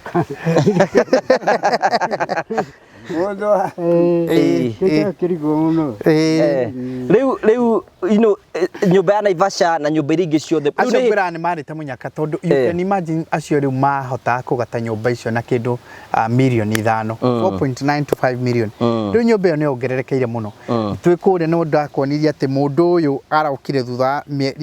rĩu nyũmba ya Naivasha na nyũmba iria ingĩ ciothe acio ngwĩra nĩ marĩte mũnyaka tondũ you can imagine acio rĩu mahota kũgata nyũmba icio na kĩndũ mirioni 5 4.9 to 5 million rĩu nyũmba ĩyo nĩ yongererekeire mũno twĩ kũrĩa nĩ ndakwonirie atĩ mũndũ ũyũ araũkire thutha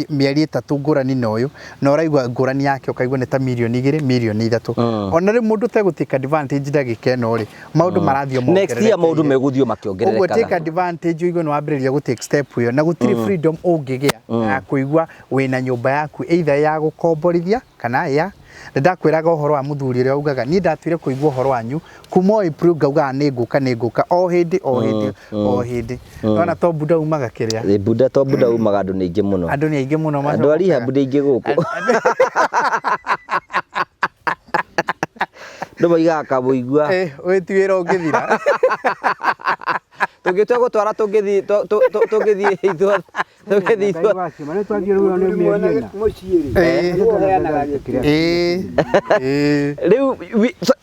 mĩeri 3 ngũrani na ũyũ na ũraigua ngũrani yake ũkaigua nĩ ta mirioni 2 mirioni 3 ona rĩu mũndũ tegũtĩka advantage ndagĩka ĩno rĩ maũndũ marathio next year maũndũ megũthio makĩongererekaga ũguo take advantage ũigua nĩ wambĩrĩria gũtake step ĩyo na gũtirĩ freedom ũngĩgĩa ya kũigua wĩna nyũmba yaku either ya gũkomborithia kana ya ndakwĩraga ũhoro wa mũthuri ũrĩa ugaga niĩ ndatuire kũigua ũhoro wanyu kuma April ngauga nĩ ngũka o hĩndĩ ona to buda umaga kĩrĩa buda to buda umaga andũ nĩ aingĩ mũno andũ ariha buda ingĩ gũkũ ndũmoigaga kamũigua wĩtuĩra ũngĩthira tũngĩtua gũtwara tũngĩthiĩ tũgĩthiĩ Mane twathiĩ rĩu nĩ mĩeri ĩna.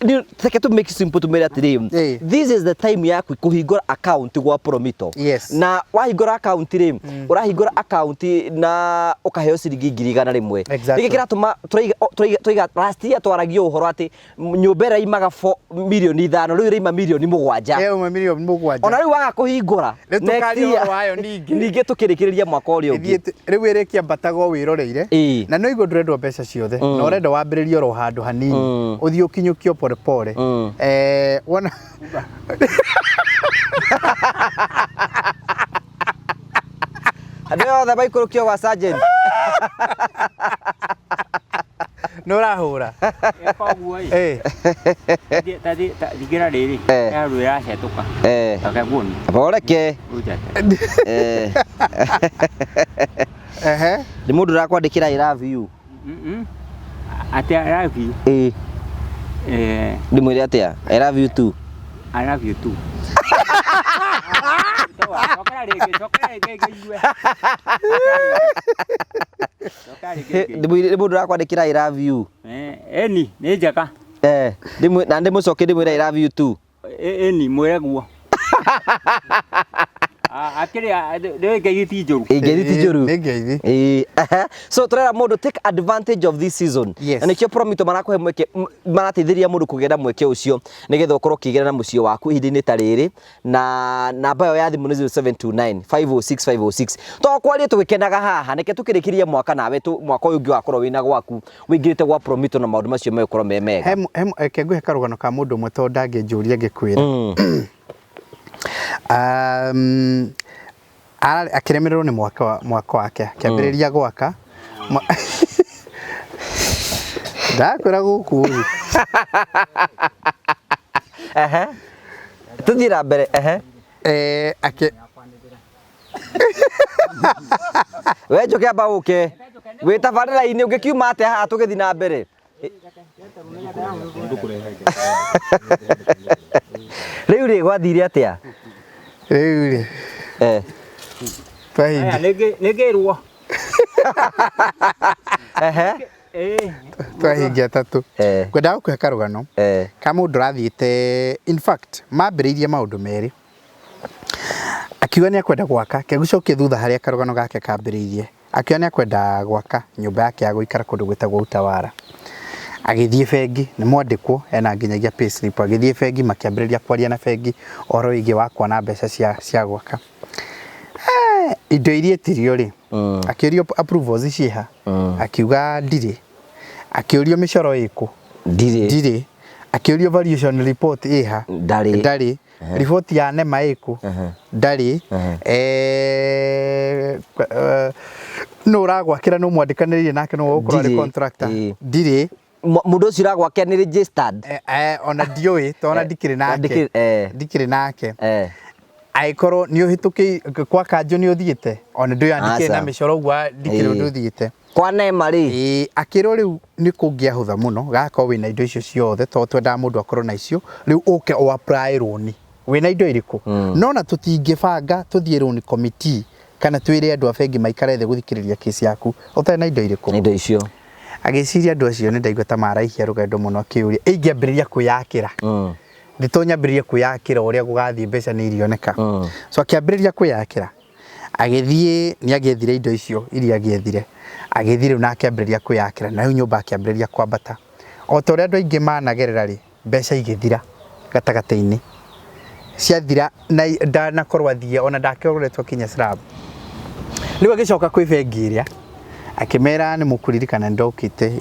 rĩu reke to make simple tumĩre atĩrĩ this is the time yaku kũhingũra account gwa Promito na wahingũra account rĩ ũrahingũra account na ũkaheo ciringi 100 nĩkĩ kĩratũma tũiga last year twaragio ũhoro atĩ nyũmba ĩrĩa imaga 4 milioni 5 rĩu ĩraima milioni 7 milioni 7 ona rĩu waga kũhingũra ningĩ tũkĩrĩkĩrĩria mwaka ũrĩa ũngĩ rĩu ĩrĩkia mbatago wĩroreire na no igũ ndũrendwo mbeca ciothe na ũrenda wambĩrĩrie oro handũ hanini ũthiĩ ũkinyũkio pole pole wona andũ othe baikũrũkio gwa sergeant no rahũra koguo thigĩra rĩrĩ yarũ ĩracetũka akaguoni boreke nĩ mũndũ ũrakwandĩkĩra I love you atĩ I love you ndĩmwĩre atĩa I love you too I love you too nĩ mũndũ ũrakwandĩkĩra I love you eni nĩ njega na ndĩmũcokie ndĩmwĩre I love you too eni mwĩre guo so turera mundu take advantage of this season na nikio Promito marakuhe mweke marateithĩria mundu kugenda mweke ucio nigetha ukorwo kigera na mucio waku ihinda-inĩ ta rĩrĩ na namba yo ya thimu nĩ 0729 506 506 to kwaria tugikenaga haha nike tukirikiria mwaka nawe mwaka uyu ungi wakorwo wina gwaku wingirite gwa Promito na maundu macio mekorwo me mega kenguhe karugano ka mundu umwe to ndangĩnjũria ngĩkwĩra akiremererwo nĩ mwaka wake kĩambĩrĩria gwaka ndakwĩra gũkũ tuthiĩ na mbere we njoke amba ũke wĩ tabarĩra-inĩ ũngĩkiuma atĩa haha tũgĩthiĩ na mbere rĩu rĩ gwathire atĩa rĩu rĩ nĩngĩrwo twahingia tatũ ngwendaga gũkũhe karũgano ka mũndũ ũrathiĩte in fact mambĩrĩirie maũndũ merĩ akiuga nĩ akwenda gwaka kĩgucokie thutha harĩa karũgano gake kambĩrĩirie akiuga nĩ akwenda gwaka nyũmba yake ya gũikara kũndũ gwĩtagwo Utawara agĩthiĩ bengi nĩ mwandĩkwo ena nginyagia payslip agĩthiĩ bengi makĩambĩrĩria kwaria na bengi ũhoro wĩgiĩ wa kuona mbeca cia gwaka indo iria etirio rĩ akĩũrio approvals ciĩha akiuga ndirĩ akĩũrio mĩcoro ĩkũ ndirĩ akĩũrio valuation report ĩha ndarĩ report ya NEMA ĩkũ ndarĩ no ũragwakĩra no mwandĩkanĩrĩire nake no gũkorwo arĩ contractor ndirĩ mundu ucio uragwakia ni registered ona ndioi tona ndikire nake aikorwo ni uhituki kwa kanjo ni uthiite ona nduyandike na micoro gwa ndikire undu uthiite kwa NEMA ri akiro riu ni kungiahutha muno gako wina indo icio ciothe to twenda mundu akorwo na icio riu uke o apply loan wina indo iriku no na tutingibanga tuthie loan committee kana twire andu a bengi maikare the guthikiriria kesi yaku utari na indo iriku indo icio agiciria andu acio ni ndaigua ta maraihia rugendo muno akiuria ingĩambĩrĩria kwĩyakĩra nditonyambĩrĩria kwĩyakĩra ũrĩa gũgathiĩ mbeca nĩ irioneka so akĩambĩrĩria kwĩyakĩra agĩthiĩ nĩ agĩethire indo icio iria agĩethire agĩthire na akĩambĩrĩria kwĩyakĩra na rĩu nyũmba akĩambĩrĩria kwambata o ta ũrĩa andũ aingĩ managerera rĩ mbeca igĩthira gatagatĩ-inĩ ciathira na ndanakorwo athie ona ndakoretwo kinya slab rĩu agĩcoka kwĩ bengi ĩrĩa akimera ni mukuririkana ndokite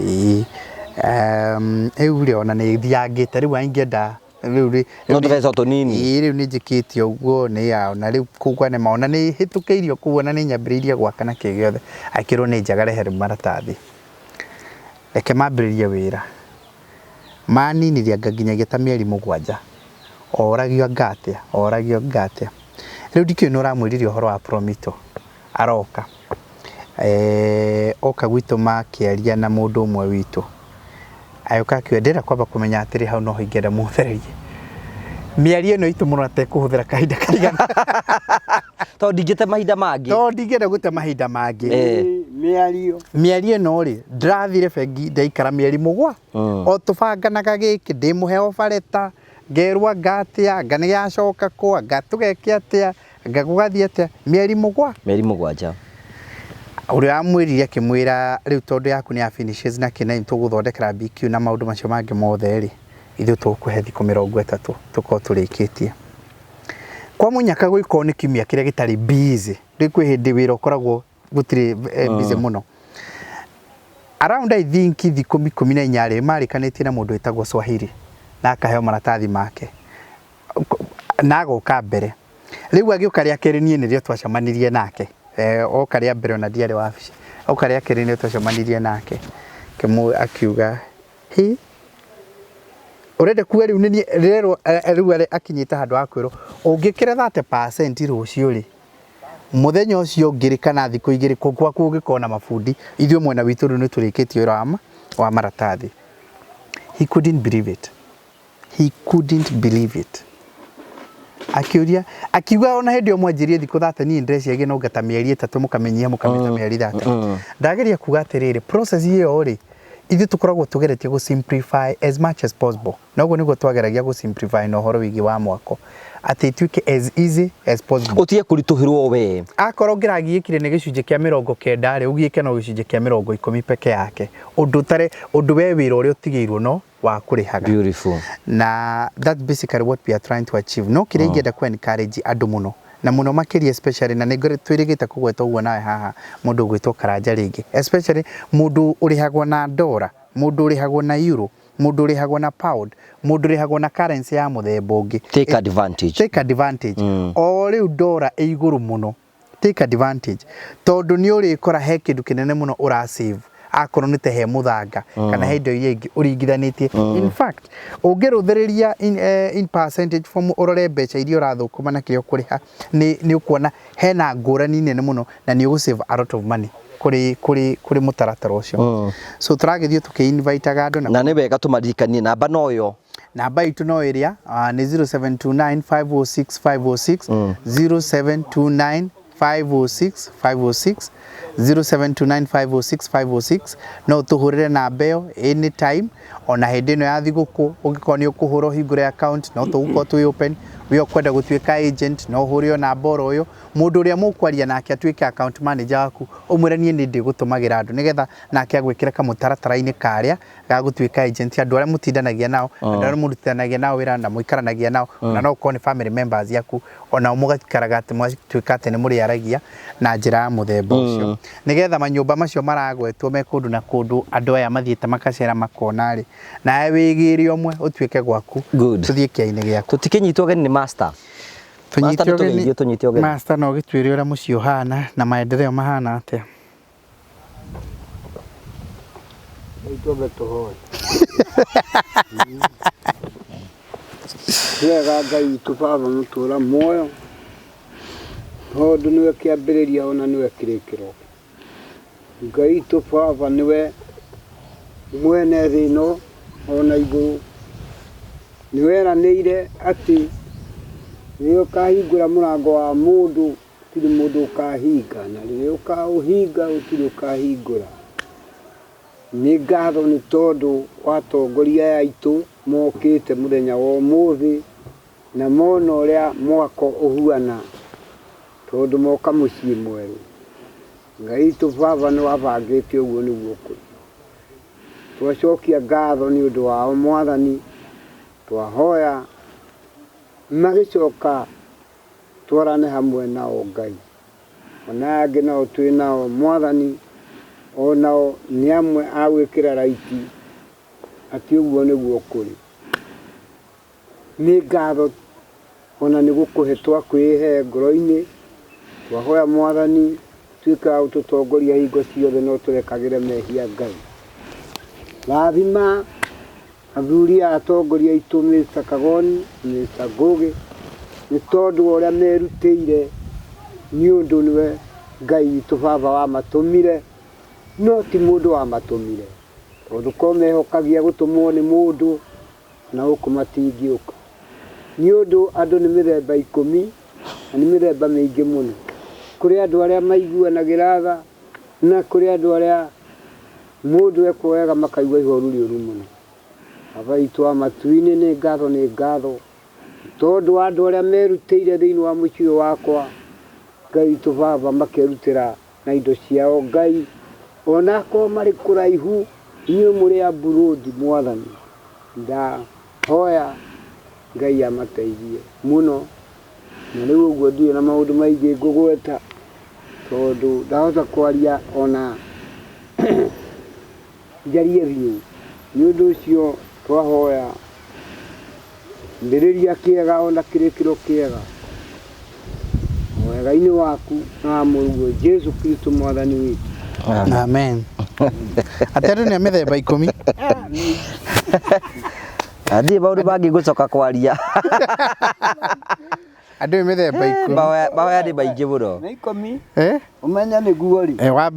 uri ona ni thiangite riu aingienda riu no tũbeca tũnini riu ni njikitio uguo ni ya na riu kugwa ni maona ni hitukeirio kuona ni nyambiriria gwaka na kigiothe akirwo ni njagare heru maratathi reke mambiririe wira maniniria nginyagia ta mieri 7 oragio ngatia riu ndikio no ramwiririe uhoro wa Promito aroka oka gwitũ makĩaria na mũndũ ũmwe witũ ayoka akĩendera kwamba kũmenya atĩrĩ hau no ingĩenda mũthererie mĩario ĩno itũ mũno atekũhũthĩra kahinda kaigana to ndingite mahinda mangi to ndingenda gute mahinda mangi miario no ri ndathire bengi ndaikara mieri mugwa o tubanganaga giki ndimuhe ofareta ngerwa ngatia ngani yacoka kwa ngatugeke atia ngagugathia atia mieri mugwa ja uri amwirire akimwira riu tondu yaku ni finishes na kina tuguthondekera BQ na maundu macio mangi mothe ri ithu tukuhe thiku 30 tuko turikitie kwa munyaka gwiko ni kimia kiria gitari busy rikwi hindi wira ukoragwo gutiri busy muno around I think thiku 14 marikanitie na mundu etagwo Swahili na akaheo maratathi make nagoka mbere riu agioka ria keri nie nirio twacamanirie nake oka ria mbere ona ndiare wabici oka ria keri nie twacamanirie nake kemu akiuga hi urende kuwa riu ni rero riu akinyita handu akwiro ungikira 30% rucio ri muthenya ucio ngirikana thiku igiri kwa kugikona mafundi ithuĩ mwena witũ rĩu nĩ tũrĩkĩtie wĩra wa maratathi. He couldn't believe it. He couldn't believe it. Akiuga ona hĩndĩ mwanjirie thikũ 30 niĩ ndĩreciagia no ngata mĩeri 3 mũkamenyia mũkameta mĩeri 3. Ndageria kuga atĩrĩrĩ process ĩyo ri ithuĩ tũkoragwo tũgeretie gũ simplify as much as possible. Noguo nĩguo twageragia gũ simplify no horo wigi wa mwako ati ituike as easy as possible. Utie kurituhirwo we akorwo ngiragiikire ni gicunje kia 90 ri ugiike no gicunje kia 10 peke yake undu we wira uri utigirwo no wa kurihaga. Beautiful. Na that's basically what we are trying to achieve. No kire ingenda ku encourage andu muno na muno makiri especially na nigore twirigite kugweta uguo nawe haha mundu gwitwo Karanja ringi especially mundu urihagwo na dollar, mundu urihagwo na euro, mundu urihagwo na pound, mundu urihagwo na currency ya muthemba ungi. Take advantage. O riu dollar iguru muno. Take advantage. Tondu ni urikora he kindu kinene muno ura save akorwo ni tehe muthanga kana he indo iria ingi uringithanitie. In fact ungiruthiriria in percentage form urore mbeca iria urathukuma na kiyo kuriha ni ukuona hena ngurani nene muno na ni ugusave a lot of money kuri mutaratara ucio. So turagithio tuki-invite andu na ni wega tumaririkanie namba noyo. Namba itu no iria ni 0729 506 506 0729 506 0729 506 506 no tuhurire namba iyo anytime ona hindi no ya thiguku ungikoni ukuhuro hingure account no tuguko tu open we kwenda gutuika agent no hurio na boro uyo mundu uria mukwaria nake atuike account manager waku umwiranie ni ndi gutumagira andu nigetha nake agwikira kamutaratara-ini karia ga gutuika agent andu aria mutindanagia nao andu aria murutanagia nao wira na muikaranagia nao na no kone family members yaku ona mugakaraga ati mwatuika ati ni muri aragia na njira ya muthemba ucio nigetha manyumba macio maragwetwo me kundu na kundu andu aya mathiite makacera makona ri na wigiri omwe utuike gwaku tuthie kiaine giaku tutikinyitwo gani ni master tunyitio gani master no gitwire ura mucio hana na maendeleo mahana atia itobe toho wega Ngai tubaba mutura moyo tondu niwe kiambiriria ona niwe kirikiro. Ngai tubaba niwe mwene thino ona iguru niwe eranĩire ati niwe ukahingura murango wa mundu tiri mundu ukahinga na niwe ukauhinga utiri ukahingura. Ni ngatho ni tondu watongoria aitu mokite muthenya wa umuthi na mona uria mwako uhuana tondu moka mucii mweru. Ngai tubaba ni wabangite uguo niguo kuri twacokia ngatho ni undu wa mwathani twahoya magicoka twarane hamwe nao Ngai ona angi nao twi nao mwathani onao ni amwe agwikira raiti ati uguo niguo kuri. Ni ngatho ona ni gukuhe twakwihe ngoro-ini twahoya mwathani twika ututongoria hingo ciothe no turekagire mehia Ngai. Rathima athuri atongoria itu Mr. Kagoni Mr. Ngugi ni tondu uria merutĩire ni undu niwe Ngai tubaba wa matumire no ti mundu wa matumire tondu ko mehokagia gutumwo ni mundu na huko matingiuka ni undu andu ni mithemba 10 nĩ mĩthemba mĩingĩ mũno. Kũrĩ andũ arĩa maiguanagĩra tha na kũrĩ andũ arĩa mũndũ ekwoega makaigua ihoru rĩũru mũno. Baba witũ wa matu-inĩ nĩ ngatho tondũ andũ arĩa merutĩire thĩinĩ wa mũciĩ wakwa. Ngai witũ Baba makerutĩra na indo ciao. Ngai onakorwo marĩ kũraihu inyuĩ mũrĩ a Burudi Mwathani, ndahoya Ngai amateithie mũno. Na rĩu ũguo ndirĩ na maũndũ maingĩ ngũgweta tondũ ndahota kwaria ona njarie biũ. Nĩ ũndũ ũcio twahoya mbĩrĩria kĩega ona kĩrĩkĩro kĩega wega-inĩ waku na mũruguo Jesu Kristo Mwathani witũ. Amen. Atero nĩ mĩthemba 10. Andi maũndũ mangĩ ngũcoka kwaria. Andũ mĩthemba 10. Bahoya nĩ maingĩ mũno. Na 10 ũmenya nĩguo rĩ. Wa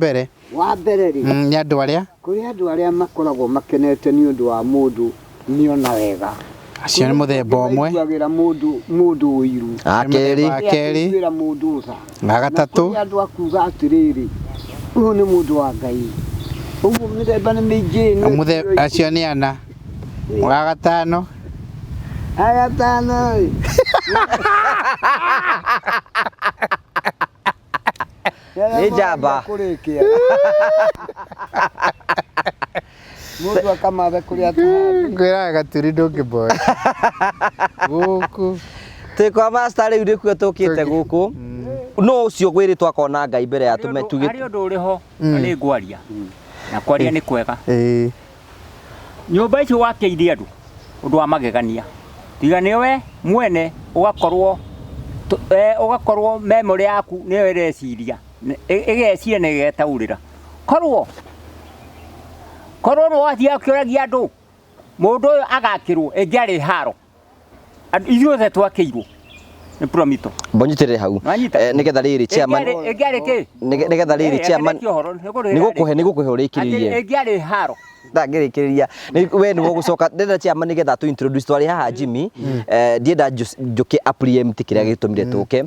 mbere rĩ. Nĩ andũ arĩa kũrĩ andũ arĩa makoragwo makenete nĩ ũndũ wa mũndũ nĩona wega. Acio nĩ mũthemba ũmwe. Nĩguagĩra mũndũ ũiru. Akeri. Nĩguagĩra mũndũ tha. Na gatatũ. Kũrĩ andũ akuga atĩrĩrĩ ũyũ nĩ mũndũ wa Ngai. Ũguo mĩthemba nĩ mĩingĩ. Acio nĩ ana. Wa gatano. Agatano. Nĩ njamba. Mũndũ akamatha kũrĩa tũhana. Ngwĩraga Gaturi ndũngĩmboya. Gũkũ. Tĩ kwa master rĩu nĩkuo tũkĩte gũkũ. No ũcio gwĩrĩtwo akona Ngai mbere ya tũmetugĩte. Harĩ ũndũ ũrĩ ho nĩ ngwaria. Na kwaria nĩ kwega. Nyũmba icio wakĩire andũ ũndũ wa magegania. Tiga nĩwe mwene ũgakorwo memory yaku nĩyo ĩreciria. Ĩgeciria na ĩgetaurĩra. Korwo no wathiĩ kũragia andũ mũndũ ũyũ agakĩrwo ĩngĩarĩ haro. Ithuothe twakĩirwo nĩ Promito. Mbonyitĩrĩre hau. Nĩgetha rĩrĩ chairman. Ĩngĩarĩ kĩ? Nĩgetha rĩrĩ chairman. Nĩgũkũhe ũrĩkĩrĩrie. Ĩngĩarĩ haro. Ndangĩrĩkĩrĩria. We nĩwe gũcoka ndĩrenda chairman nĩgetha tu introduce twarĩ haha Jimmy. Ndienda njũke preempt kĩrĩa gĩtũmire tũke.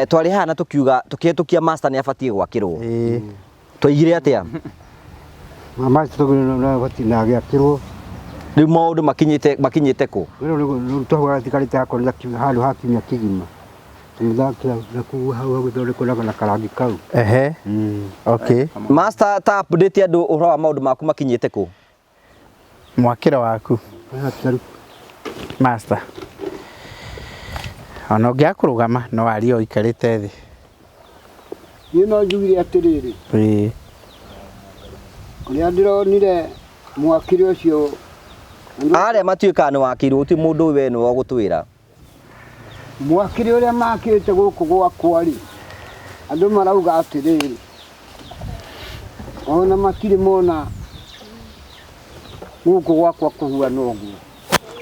Twarĩ haha na tũkiuga tũkĩhetũkia master nĩ abatie gwakĩrwo. Twaigire atĩa? Master tũgĩrwo na gĩakĩrwo. Rĩu maũndũ makinyĩte kũ? Rĩu twahũra thikarĩte hakorwo handũ ha kiumia kĩgima. Tũmĩthakĩra na kũu hau gũthondekwo na karangi kau. Okay. Master ta update andũ ũhoro wa maũndũ maku makinyĩte kũ? Mwakĩro waku. Master. Ona ũngĩakũrũgama no warie ũikarĩte thĩ. Niĩ no njugire atĩrĩrĩ. Ũrĩa ndĩronire mwakĩre ũcio arĩa matuĩkaga nĩ wakĩirwo ti mũndũ we nĩ wagũtwĩra. Mwakĩre ũrĩa makĩte gũkũ gwakwa rĩ, andũ marauga atĩrĩrĩ, ona matirĩ mona gũkũ gwakwa kũhuana ũguo,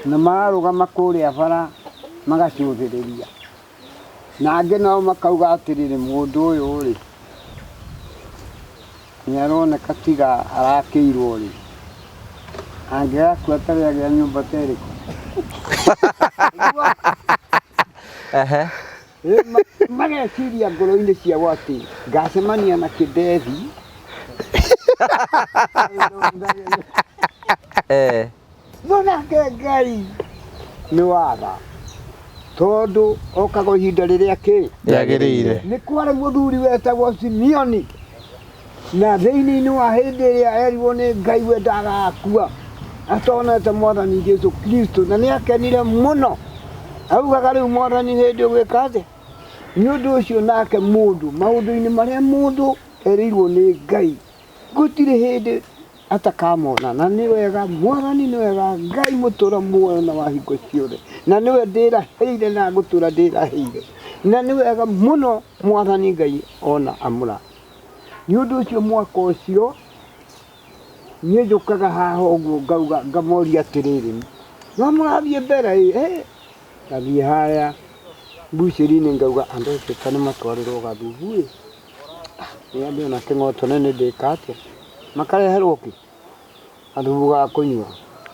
na mararũgama kũrĩa bara magacũthĩrĩria. Na angĩ nao makauga atĩrĩrĩ, mũndũ ũyũ rĩ nĩaroneka tiga arakĩirwo rĩ, angĩgakua atarĩ agĩa nyũmba ta ĩrĩkũ. Mageciria ngoro-inĩ ciao atĩ ngacemania na kĩndethi no nake Ngai nĩ watha, tondũ okaga ihinda rĩrĩa Rĩagĩrĩire. nĩ kwarĩ mũthuri wetagwo Simeoni, na thĩinĩ-inĩ wa hĩndĩ ĩrĩa erirwo nĩ Ngai we ndagakua atonete Mwathani Jesu Kristo, na nĩ akenire mũno. Augaga rĩu Mwathani hĩndĩ ũgwĩka atĩa. Nĩ ũndũ ũcio nake mũndũ maũndũ-inĩ marĩa mũndũ erirwo nĩ Ngai gũtirĩ hĩndĩ atakamona, na nĩ wega Mwathani, nĩ wega Ngai mũtũra muoyo na wa hingo ciothe, na nĩwe ndĩraheire na ngũtũra ndĩraheire, na nĩ wega mũno Mwathani Ngai ona amũra. Nĩ ũndũ ũcio mwaka ũcio niĩ njũkaga haha ũguo ngauga ngamoria atĩrĩrĩ, no mũrathiĩ mbere ngathiĩ harĩa mbucĩri-inĩ ngauga andũ acio ta nĩ matwarĩrwo gathubu rĩrĩa ndĩona kĩng'oto nene ndĩka atĩa, makareherwo kĩ gathubu ga kũnyua,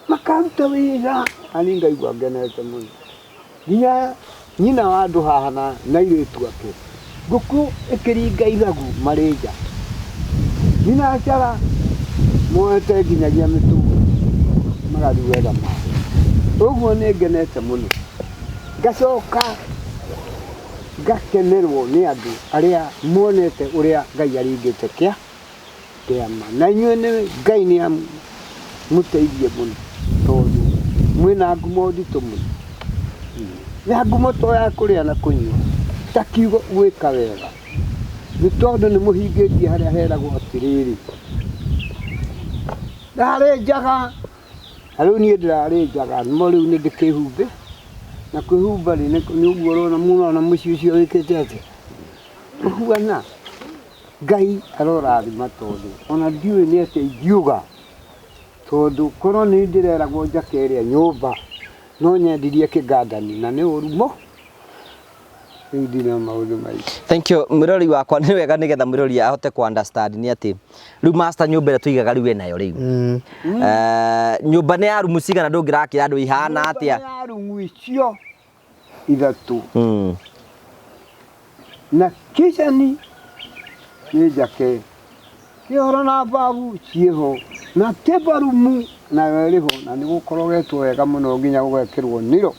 makaruta wĩra, na niĩ ngaigua ngenete mũno. Nginya nyina wa andũ haha na airĩtu ake ngũkũ ĩkĩringa ithagu marĩ nja nyina acara moete nginyagia mĩtũngi magathiĩ gwetha maaĩ ũguo nĩ ngenete mũno ngacoka ngakenerwo nĩ andũ arĩa muonete ũrĩa Ngai aringĩte kĩama na inyuĩ nĩ Ngai nĩ amũteithie mũno tondũ mwĩna ngumo nditũ mũno na ngumo to ya kũrĩa na kũnyua ta kiugo gwĩka wega nĩ tondũ nĩ mũhingĩtie harĩa heragwo atĩrĩrĩ ndarĩ njaga rĩu niĩ ndĩrarĩ njaga no rĩu nĩ ndĩkĩhumbe na kwĩhumba nĩ ũguo ũrona mũno na mũciĩ ũcio wĩkĩte atĩ ũhuana Ngai arorathima tondũ ona ndiũĩ nĩ atĩa ingiuga tondũ korwo nĩ ndĩreragwo njake ĩrĩa nyũmba no nyendirie kĩgandani na nĩ ũrumo rĩu ndina maũndũ maingĩ. Thank you mũrori wakwa nĩ wega nĩgetha mũrori ahote ku understand nĩ atĩ rĩu master nyũmba ĩrĩa tũigaga rĩu enayo rĩu nyũmba nĩ ya rumu cigana ndũngĩrakĩra andũ ihana atĩa ya rumu icio ithatũ na kicani nĩ njake kĩoro na babu ciĩho na kĩbarumu nayo ĩrĩho na nĩ gũkorwo getwo wega mũno nginya gũgekĩrwo nĩro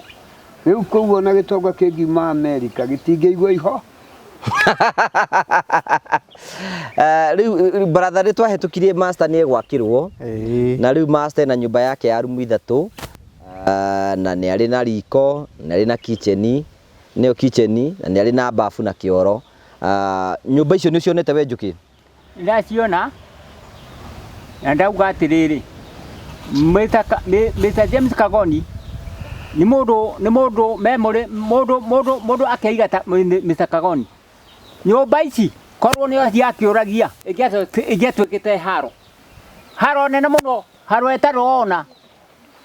rĩu kũguo na gĩtonga kĩngiuma Amerika gĩtingĩigua iho rĩu brother nĩ twahĩtũkirie master nĩ egwakĩrwo na rĩu master na nyũmba yake ya rumu ithatũ na nĩ arĩ na riko nĩ arĩ na kitchen nĩyo kitchen na nĩ arĩ na bafu na kĩoro nyũmba icio nĩ cionete we Njũkĩ ndaciona na ndauga atĩrĩrĩ Mr. James Kagoni ni mũndũ memory mũndũ akĩiga ta Mr. Kagoni nyũmba ici korwo nĩ yakĩũragia ingĩatwĩkĩte haro nene mũno haro etarona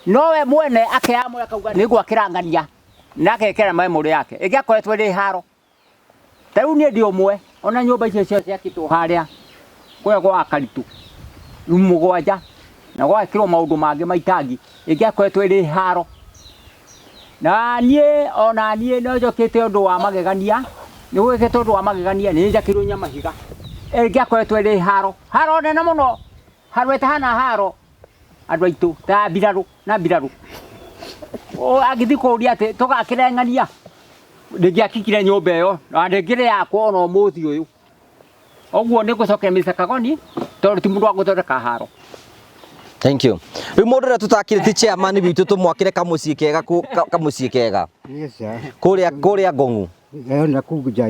nowe mwene akĩamũra kauga nĩ gwakĩrangania na akekera memory yake ingĩakoretwo ĩrĩ haro tarĩu niĩ ndĩ ũmwe ona nyũmba icio ciakĩtwo harĩa kũrĩa gwa Karitũ mũgwanja na gwakĩrwo maũndũ mangĩ maitangi ingĩakoretwo ĩrĩ haro na niĩ no njokete ũndũ wa magegania nĩ gwĩkĩte ũndũ wa magegania nĩ njakĩrwo Nyamahiga ingĩakoretwo ĩrĩ haro nene mũno haro etahana haro andũ aitũ ta mbirarũ agĩthiĩ kũũria atĩ tũgakĩreng'ania ndĩngĩakĩkire nyũmba ĩyo na ndĩngĩrĩ yakwa ona ũmũthĩ ũyũ ũguo nĩ ngũcokera Mr. Kagoni tondũ ti mũndũ wa gũthondeka haro. Thank you. Rĩu mũndũ ũrĩa tũtakĩrĩte chairman witũ tũmwakĩre kamũciĩ kega kũrĩa Ngong'u na kuja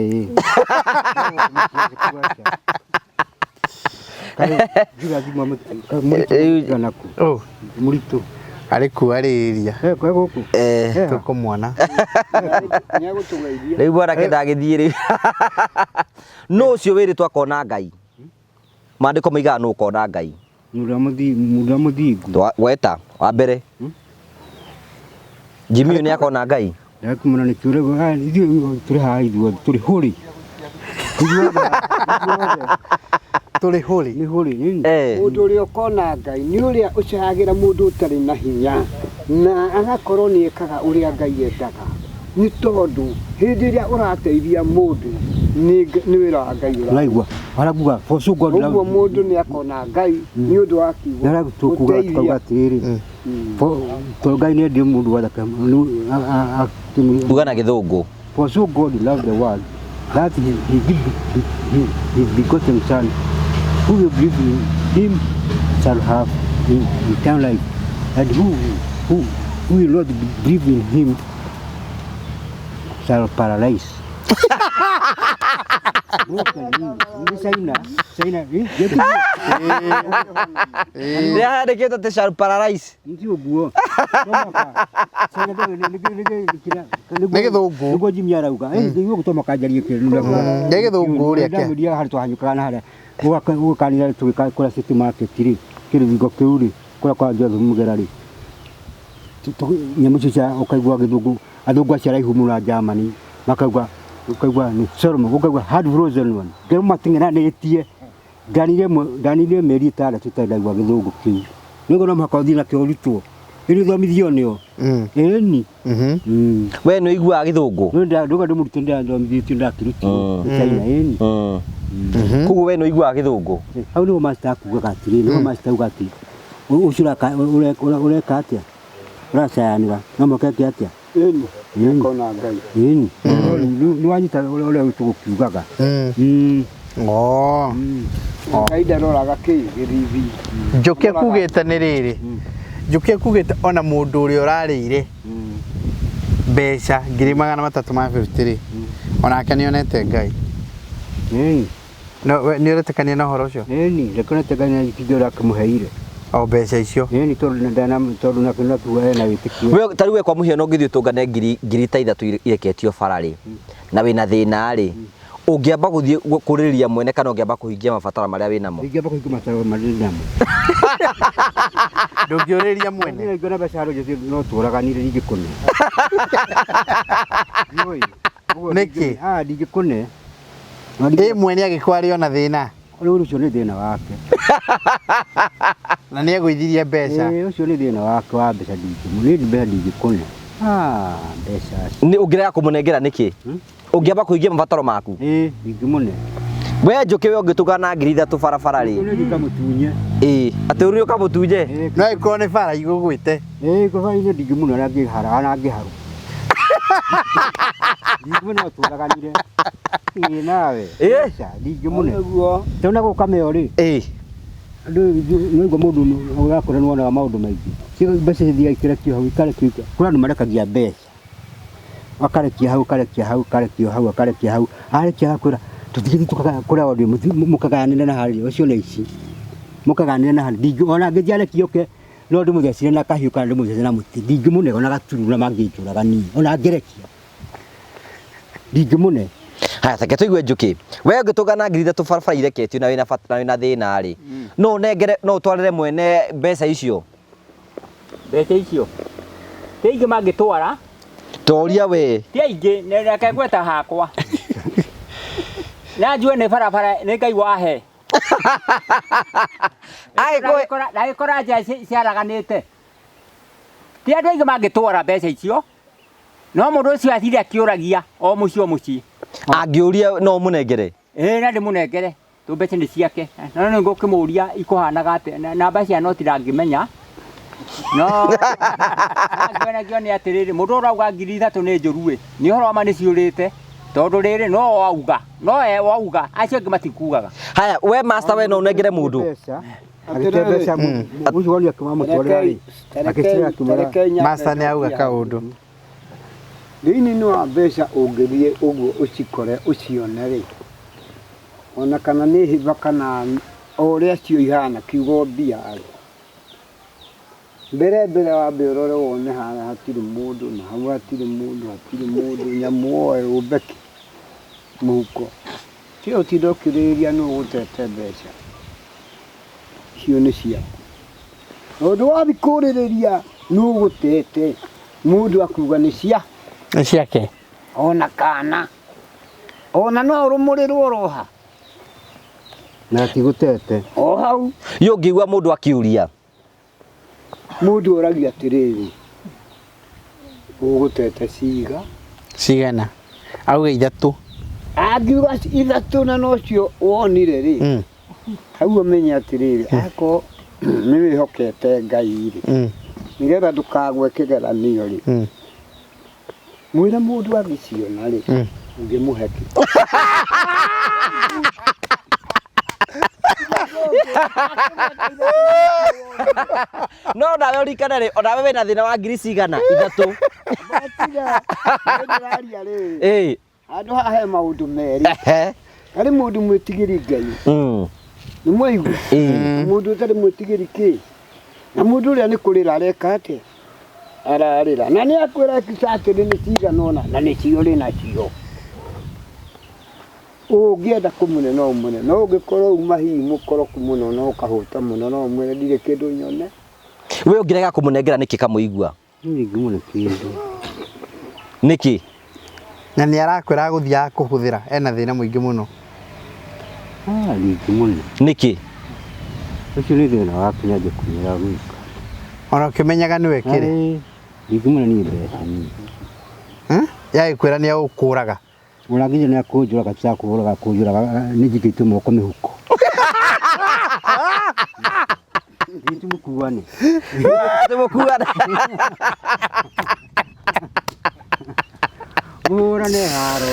mũritũ arĩ kuarĩria tũkũmwona rĩu mwanake ndagĩthiĩ rĩu no ũcio wĩrĩtwo akona Ngai maandĩko maigaga nũ ũkona Ngai muda mũthingu weta wa mbere Jimmy nĩ akona Ngai ndakumana nĩ kĩũrego tũrĩ haha ithuothe tũrĩ hũrĩ tũrĩ hũrĩ nĩ hũrĩ mũndũ ũrĩa ũkona Ngai nĩ ũrĩa ũcagĩra mũndũ ũtarĩ na hinya na agakorwo nĩ ekaga ũrĩa Ngai endaga nĩ tondũ hĩndĩ ĩrĩa ũrateithia mũndũ nĩ wĩra wa Ngai ũraigua arakuga for so God ũguo mũndũ nĩ akona Ngai nĩ ũndũ wa kiugo gũteithia atĩrĩrĩ to Ngai nĩ ndĩ mũndũ wa thakame uga na gĩthũngũ for so God loved the world that he gave his begotten son who will believe in him shall have eternal life and who will not believe in him shall paralyze. Ya de que te shall paralyze. Ndio guo. Nĩgĩthũngũ. Nĩguo Jimmy arauga. Ndio gũtomoka njarie kĩrũ. Nĩgĩthũngũ ũrĩa kĩa. Ndio harĩ twahanyũkana harĩa. Gũkanira tũgĩkora city market rĩ. Kĩrĩthingo kĩu rĩ. Kũrĩa kwa Jothu Mugera rĩ. Nyamũ cia ũkaigua gĩthũngũ. Athũngũ acio araihu mũno Germany. Makaigua ni Solomon ukaigua had frozen one ngero mating'eranĩtie ndanire meri 6 tũtaigua gĩthũngũ kĩu nĩguo no mũhaka ũthiĩ nakĩo ũrutwo Ini thomithio nio. Eni. We no igua githungu. Nda nduga ndumurute nda thomithio ndakiruti. China eni. Kugu we no igua githungu. Au ni master kuga atiri, ni master uga atiri. Ucura ureka atia. Uracayanira. No mokeke atia. Eni. Kona ngai. Eni. Ni wanyita ule utugukiugaga. Oh. Ngai ndaroraga kĩgĩrithi. Njuke kugĩte nĩ rĩrĩ. Njuke kugĩte ona mũndũ ũrĩa ũrarĩire mbeca 350 onake nĩonete Ngai. No nĩũretĩkania na ũhoro ũcio? Eni, rekonetĩkania ikĩndora kũmũheire. O mbeca icio. Eni tondũ nakĩona tuwe na wĩtĩkio. We tari we kwa mũhiano ngithio tũngane 3,000 ireketio bararĩ na wĩna thĩna rĩ ũngĩamba gũthiĩ kũrĩrĩria mwene kana ũngĩamba kũhingia mabataro marĩa wĩ namo? Ingĩamba kũhingia mabataro marĩa namo. Ndũngĩũrĩria mwene. Nĩ ngona mbeca harũ jesũ no tũraganire ingĩkone. Nĩkĩ? Ndingĩkone. Mwene agĩkwarĩ ona thĩna. Ũrĩa ũcio nĩ thĩna wake. Na nĩ egũithirie mbeca. Ũcio nĩ thĩna wake wa mbeca ndingĩkone. Mbeca. Nĩ ũngĩrega kũmũnengera nĩkĩ? Ũngĩamba kũhingia mabataro maku? Ndingĩmũne. We Njuki we ũngĩtũgana 3,000 barabara rĩ? Ũkamũtunye. Atĩ ũrĩ ũkamũtunye? No ĩkorwo nĩ bara igũgwĩte. Kũba-inĩ ndingĩmũna na angĩharu. Ndingĩmũna tũraganire. Nawe. Ndingĩmũne. Tona gũkameo rĩ? Nĩgua mũndũ ũrakũra nĩwonaga maũndũ maingĩ. Mbeca cithiaga ikarekio hau ikarekio. Kũrĩ andũ marekagia mbeca. Akarekia hau, akarekia hau. Arekia kwĩra tũtigĩthi tũkagũra ũndũ mũkaganĩre na harĩ ũcio nĩ ici. Mũkaganĩre na harĩ. Ona ngĩthiĩ arekio ke no ndĩmũthecire na kahiũ kana ndĩmũthecire na mũtĩ. Ndingĩmũne ona gaturu na mangĩnjũraga niĩ. Ona ngĩrekia. Ndingĩmũne. Haya, take tũigue Njuki. We ũngĩtũgana 3,000 barabara ireketio na wĩna thĩna rĩ. No ũtwarĩre mwene mbeca icio. Mbeca icio. Tĩingĩ mangĩtwara. Toria we. Tĩingĩ nĩreke gweta hakwa. Na njue nĩ barabara nĩ Ngai wahe. Ndagĩkora nja ciaraganĩte. Ti andũ aingĩ mangĩtwara mbeca icio. No mũndũ ũcio athire akĩũragia o mũciĩ. Angĩũria no mũnengere? Na ndĩmũnengere. Tondũ mbeca nĩ ciake. No nĩ ngũkĩmũria ikũhanaga atĩa. Namba cia no ndirangĩmenya. No. Ngĩonagio nĩ atĩrĩrĩ mũndũ ũrauga 3,000 nĩ njũru ĩ. Nĩ ũhoro wa ma nĩ ciũrĩte. Tondũ rĩrĩ no wauga. No wauga. Acio angĩ matikugaga. Haya, we master we no ũnengere mũndũ. Agĩte mbeca mũndũ ũcio akĩmamũtwarĩra rĩ. Master nĩ auga kaũndũ. Thĩinĩ wa mbeca ũngĩthiĩ ũguo ũcikore ũcione rĩ. Ona kana nĩ hitho kana o ũrĩa cio ihana kiugo mbia rĩ. Mbere wambe ũrore wone hatirĩ mũndũ na hau hatirĩ mũndũ nyamũ oe ũmbeki mũhuko. Tio ũtinda ũkĩrĩrĩria nũ ũgũtete mbeca. Cio nĩ ciaku. Ũndũ wathi kũrĩrĩria nũ ũgũtete mũndũ akuga nĩ ciake. Ona kana. Ona no ũrũmũrĩrwo roha. Na atigũtete. O hau. Yo ngĩigua mũndũ akiuria. Mũndũ oragia atĩrĩrĩ. Ũgũtete cigana. Auga 3. Angiuga 3 na nocio wonire rĩ. Hau amenye atĩrĩrĩ ako nĩ wĩhokete Ngai rĩ. Nĩgetha ndũkagwe kĩgeranio rĩ. Mwĩra mũndũ agĩciona rĩ. Ũngĩmũhe kĩ. No nawe ũrikane rĩ, ona we wĩna thĩna wa 3,000. Andũ haha he maũndũ merĩ. Harĩ mũndũ mwĩtigĩri Ngai. Nĩ mwaigua? Mũndũ ũtarĩ mwĩtigĩri kĩ? Na mũndũ ũrĩa nĩ kũrĩra areka atĩa? Ararĩra. Na nĩ akwĩra atĩrĩ nĩ cigana ũna na nĩ cio ũrĩ nacio. Ũngĩenda kũmũne no ũmũne. No ũngĩkorwo uma hihi mũkoroku mũno no ũkahũta mũno no ũmwĩre ndirĩ kĩndũ nyone. We ũngĩrega kũmũnengera nĩkĩ kamũigua? Ndingĩmũne kĩndũ. Nĩkĩ? Na nĩ arakwĩra gũthiaga kũhũthĩra ena thĩna mũingĩ mũno. Ndingĩmũne. Nĩkĩ? Ũcio nĩ thĩna waku nĩ anjĩ kũnyĩra gwĩka. Ona kimenyaga ni wekire. Ndikimuna ni mbeca. Ya ikwira ni ukuraga. Uragije na kujuraga cyakuraga kujuraga nigikite moko mihuko. Nditumukuwane. Nditumukuwane. Ura ne haro.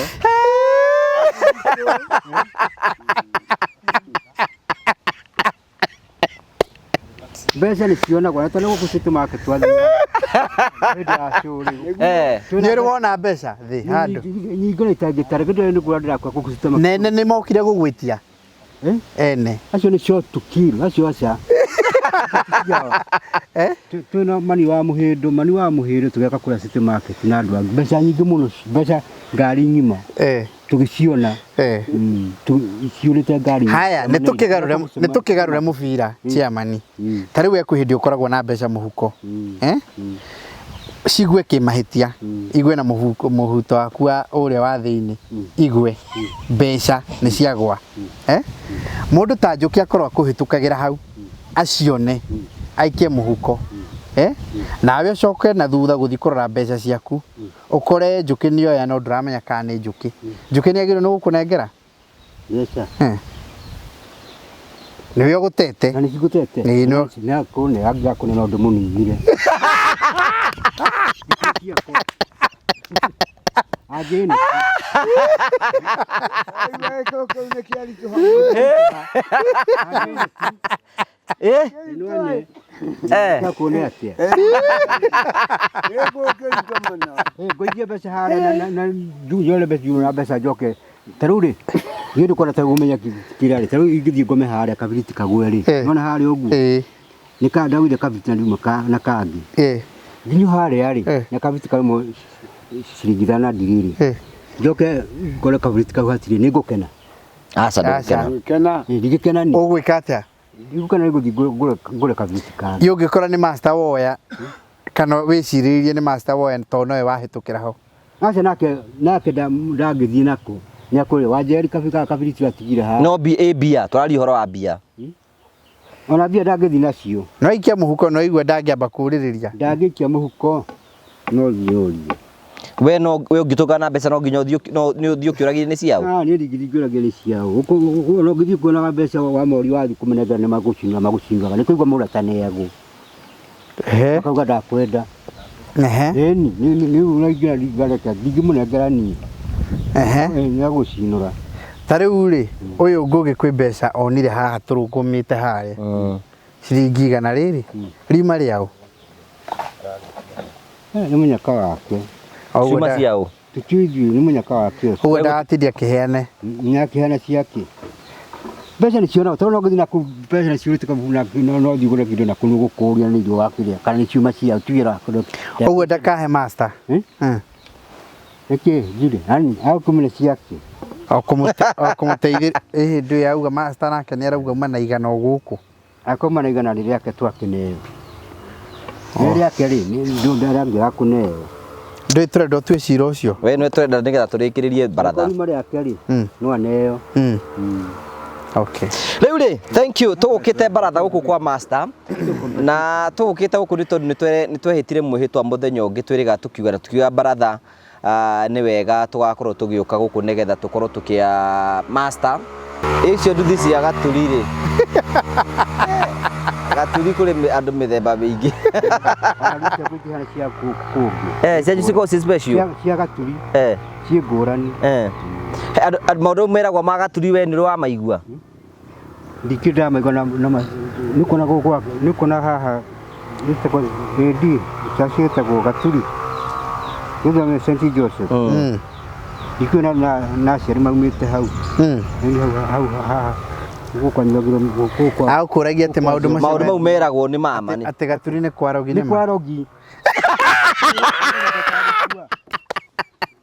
Besa ni siona kwa hata leo kusituma kitwazi. Nĩ wona mbeca thĩ handũ nyingĩ itangĩtara kĩndũ nĩ kũrandĩra kwa kusituma. Nene nĩ mokire gũgwĩtia. Ene. Acio nĩ short to kill, acio aca. Twĩna mani wa mũhĩndũ tũgeka kũrĩa city market na andũ angĩ. Mbeca nyingĩ mũno, mbeca ngari ng'ima. Tũgĩciona. Ciũrĩte ngari. Haya, nĩ tũkĩgarũre mũbira chairman. Ta rĩu ekũ hĩndĩ ũkoragwo na mbeca mũhuko. Cigwe kĩmahĩtia. Igwe na mũhuto waku ũrĩa wa thĩinĩ. Igwe. Mbeca nĩ ciagwa. Mũndũ ta Njũkĩ akorwo akũhĩtũkagĩra hau. Acione. Aikie mũhuko. Nawe ũcoke na thutha gũthiĩ kũrora mbeca ciaku. Ũkore Njũkĩ nĩoya no ndũramenya kana nĩ Njũkĩ. Njũkĩ nĩagĩrĩirwo nĩ gũkũnengera? Mbeca. Nĩwe ũgũtete. Na nĩcigũtete. Nĩ akũne angĩakũne na ũndũ mũninire. Ageni. Akũne atia. Ngoithia mbeca harĩa na njũre mbeca njoke. Ta rĩu rĩ, niĩ ndĩkona ta ũmenya kĩrĩa rĩ. Ta rĩu ingĩthiĩ ngome harĩa kabiriti kagwe rĩ. Nona harĩa ũguo. Nĩ ndagũire kabiriti na nduma na kangi. Nginyo harĩa rĩ, na kabiriti kamwe ciringi 5 ndiriri. Njoke ngore kabiriti kau hatirĩ nĩ ngũkena. Aca ndũgĩkena. Ndigĩkena nĩ. Ũgwĩka atĩa? Ndigũkena gũthiĩ ngore kabiriti kangi. Ũngĩkora nĩ master woya kana wĩcirĩrie nĩ master woya tondũ nowe wahĩtũkĩra ho. Aca nake ndangĩthiĩ nako. Nĩ akũrĩ wanjeri kabiriti watigire haha. No bia, tũraria ũhoro wa bia. Ona bia ndangĩthiĩ nacio. No aikia mũhuko no igwe ndangĩamba kũrĩrĩria. Ndangĩikia mũhuko no thiũrie. We ũngĩtũka na mbeca no nginya ũthiĩ ũkĩũragire nĩ ciao. Niĩ ndingĩũragire nĩ ciao. No ngĩthiĩ kuonaga mbeca wa mori wathi kũmenegera nĩ magũcingaga. Nĩ kũigua mũratanegwo. Akauga ndakwenda. Ĩni nĩ ũraingĩra ngareka ndingĩmũnengera niĩ. Nĩ agũcinũra. Ta rĩu rĩ, ũyũ ũngĩ kwĩ mbeca onire haha tũrũngũmĩte harĩa. Ciringi 100 rĩrĩ. Rima rĩao. Nĩ mũnyaka wake. Ciuma ciao. Tũtiũĩ nĩ mũnyaka wake. Ũguo ndagatindĩ akĩheane. Nĩakĩheana ciake. Mbeca nĩ ciona tondũ no gũthiĩ na kũu mbeca nĩ ciũrĩte kabuna no thiĩ gũre kĩndũ na kũu gũkũria nĩ irio wakĩrĩa kana nĩ ciuma ciao tuĩra kũndũ. Ũguo ndakahe master. Nĩkĩ njire hani akumene ciake. Okũmũteithĩria hĩndĩ ĩyo auga master nake nĩ arauga uma na 100 o gũkũ. Akoma na 100 rĩake twakĩneo. Rĩake rĩ nĩ ndarangĩra kũneo. Ndĩ tũrenda twĩcira ũcio. We nĩ tũrenda nĩgetha tũrĩkĩrĩrie baratha. Nĩ rĩake rĩ no aneo. Okay. Rĩu rĩ, thank you. Tũgũkĩte baratha gũkũ kwa master. Na tũgũkĩte gũkũ nĩ tondũ nĩ twehĩtire mwĩhĩtwa mũthenya ũngĩ twĩrĩga tũkiuga baratha nĩ wega tũgakorwo tũgĩũka gũkũ nĩgetha tũkorwo tũkĩa master. Icio nduthi cia gaturi rĩ. Gaturi kũrĩ andũ mĩthemba mĩingĩ. Cianyu cikoragwo ci special. Cia gaturi. Ciĩ ngũrani. Maũndũ meragwo ma gaturi we nĩ wa maigua. Ndikĩnda maigua nĩ kuona haha nĩtagwo rĩndi ciacĩtagwo gaturi. Gĩthomo St. Joseph. Ndikuona na aciari maumĩte hau. Hau haha. Agũkũragia atĩ maũndũ mau meragwo nĩ mama atĩ gaturi nĩ kwarogi nĩ kwarogi.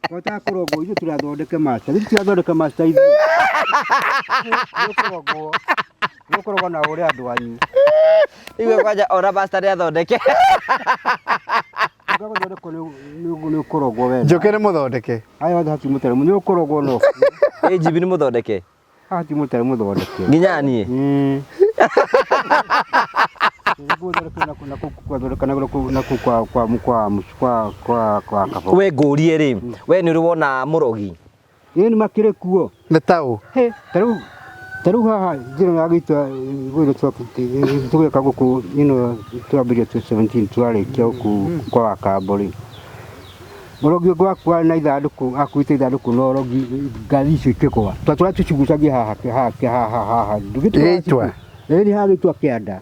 Gũtakoragwo ithuĩ tũrathondeke master. Ithuĩ tũrathondeka master ithuĩ. Nĩũkoragwo na ũrĩa andũ anyu. Iwe kwanja ona master nĩ athondeke. Nĩ ũkoragwo wena. Njũkĩ nĩ mũthondeke. Aya othe hatirĩ mũtare nĩ ũkoragwo no. AGB nĩ mũthondeke. Hatirĩ mũtare mũthondeke. Nginya niĩ. we ngurie ri we ni urona murogi ni makire kuo nĩ taũ taru haha njĩra ya gĩtwa gwĩrwo tũgĩka gũkũ twambirie 2017 twarĩkia gũkũ kwa Kambũri murogi gwakwa na ithandũkũ akuĩte ithandũkũ na ũrogi ngathi icio ikĩgũa twatũra tũcigucagia haha gĩtwa ni hagĩtwa kĩanda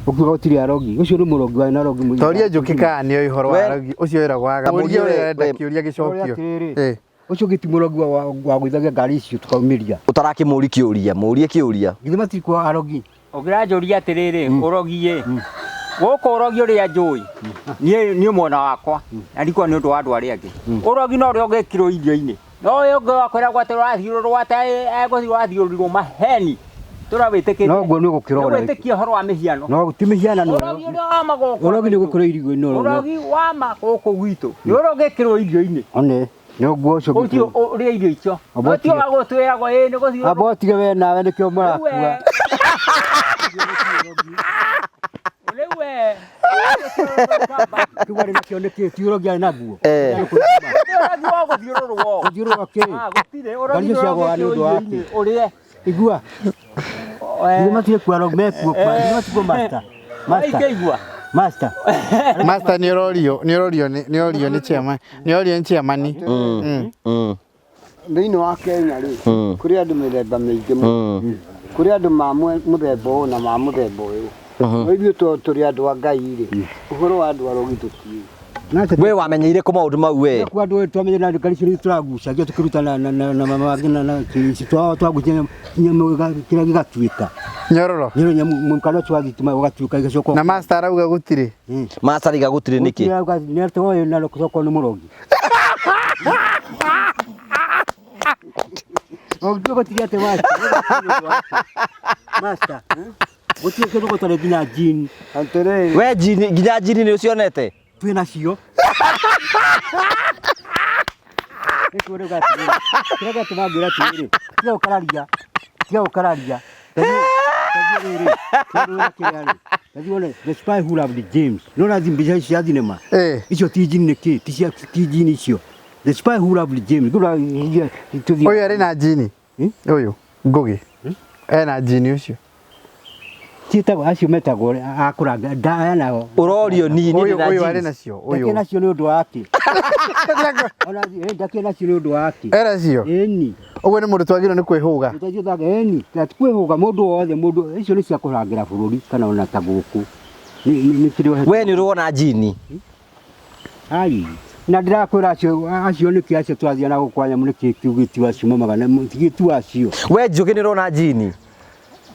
ukiuga gũtirĩ arogi ũcio nĩ murogi wa na rogi mũingĩ toria njũkĩ kana nĩ ũhoro wa arogi ũcio wĩragwo mũria ũrĩa ũrenda kĩũria gĩcokio ucio gĩti murogi wa gwithagia ngari icio tukaumiria utarakĩmũri kĩũria mũrie kĩũria githĩ matikwa arogi ũngĩranjũria atĩrĩrĩ ũrogi gũkũ ũrogi ũrĩa njũĩ niĩ mwena wakwa na ndikwa nĩ ũndũ wa andũ arĩa angĩ ũrogi no ũrĩa ũgĩkĩrwo irio-inĩ no ũyũ ũngĩ wakwĩragwo atĩ ũrathiũrũrwo atĩ egũthiũrũrwo maheni turawĩtĩkĩtie no guo nĩ gũkĩrora wĩtĩkia ũhoro wa mĩhiano no ti mĩhiano ũrogi ũrĩa wa magoko ũrogi nĩ gũkĩrwo irio-inĩ ũrogi wa magoko gwitũ nĩ ũrogĩkĩrwo irio-inĩ one no guo ũcio ũtio ũrĩa irio icio ũtio wa gũtwĩragwo nĩ gũthiũrũrwo abotige we nawe nĩkĩo mũrakua rĩu we kiwari nakĩo nĩkĩ tiũrogia naguo ũrogi wa gũthiũrũrwo gũthiũrũrwo kĩ gũtirĩ ũrogi wa gũthiũrũrwo ũrĩa igua ni matige kwaro mekuo kwa ni matige master master ni orio ni chairman thĩinĩ wa Kenya rĩ kũrĩ andũ mĩthemba mĩingĩ kũrĩ andũ ma mũthemba ũyũ na ma mũthemba ũyũ ithuĩ tũrĩ andũ a Ngai rĩ ũhoro wa andũ arogi tũtiĩ we wamenyeire kũ maũndũ mau we kwa andũ twamenye na ngari ciothe tũragucagia tũkĩruta na mangĩ na kĩci twagucia kĩrĩa gĩgatuĩka nyororo mũkano twathitima ũgatuĩka igacoka na master arauga gũtirĩ master iga gũtirĩ nĩkĩ nĩ atũĩ na gũcoka nĩ mũrogi Ogũtuĩka gũtirĩ atĩ master gũtirĩ kĩndũ gũtarĩ nginya jini atĩrĩrĩ we jini nginya jini nĩ ũcionete twĩ nacio kĩrĩa tũmangĩra atĩrĩrĩ tiga ũkararia The Spy Who Loved James no nathi mbica cia thinema icio ti jini nĩkĩ ti jini icio The Spy Who Loved James ũyũ arĩ na jini ũyũ Ngugi ena jini ũcio titagwo acio metagwo akũranga ndana ũrorio nini na ũyũ arĩ nacio ũyũ nacio nĩ ũndũ wake ona ndakĩ nacio nĩ ũndũ wake era cio eni ũguo nĩ mũndũ twagĩrĩirwo nĩ kwĩhũga tũthiũthaga eni kwĩhũga mũndũ wothe mũndũ icio nĩ cia kũrangĩra bũrũri kana ona ta gũkũ we nĩ ũrona jini ai na ndĩrakwĩra acio nĩkĩ acio twathiĩ na gũkwanya nĩkĩ kiugĩti acio mamaga tigĩtu acio we Njũgĩ nĩ ũrona jini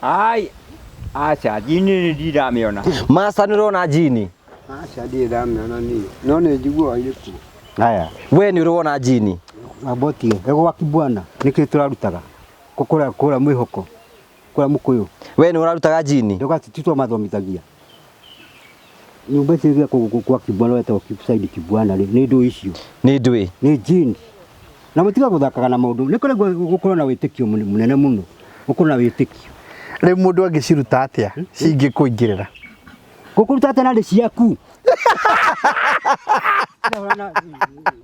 ai acha jini ndiramĩona master nĩ ũrona jini acha ndiramĩona niĩ no nĩ njiguaga irĩ kuo haya we nĩ ũrona jini abotie ego wa kibwana nĩkĩ tũrarutaga kũra mwĩhoko kũra mũkũyũ we nĩ ũrarutaga jini ndũgati titwa mathomithagia nyumba icio kwa kibwana wetagwo Kipside kibwana nĩ ndũ icio nĩ ndũĩ nĩ jini na mũtiga gũthakaga na maũndũ nĩ kũrĩ gũkorwo na wĩtĩkio mũnene mũno gũkorwo na wĩtĩkio rĩu mũndũ angĩciruta atĩa cingĩkũingĩrĩra gũkũruta atĩa na ndĩ ciaku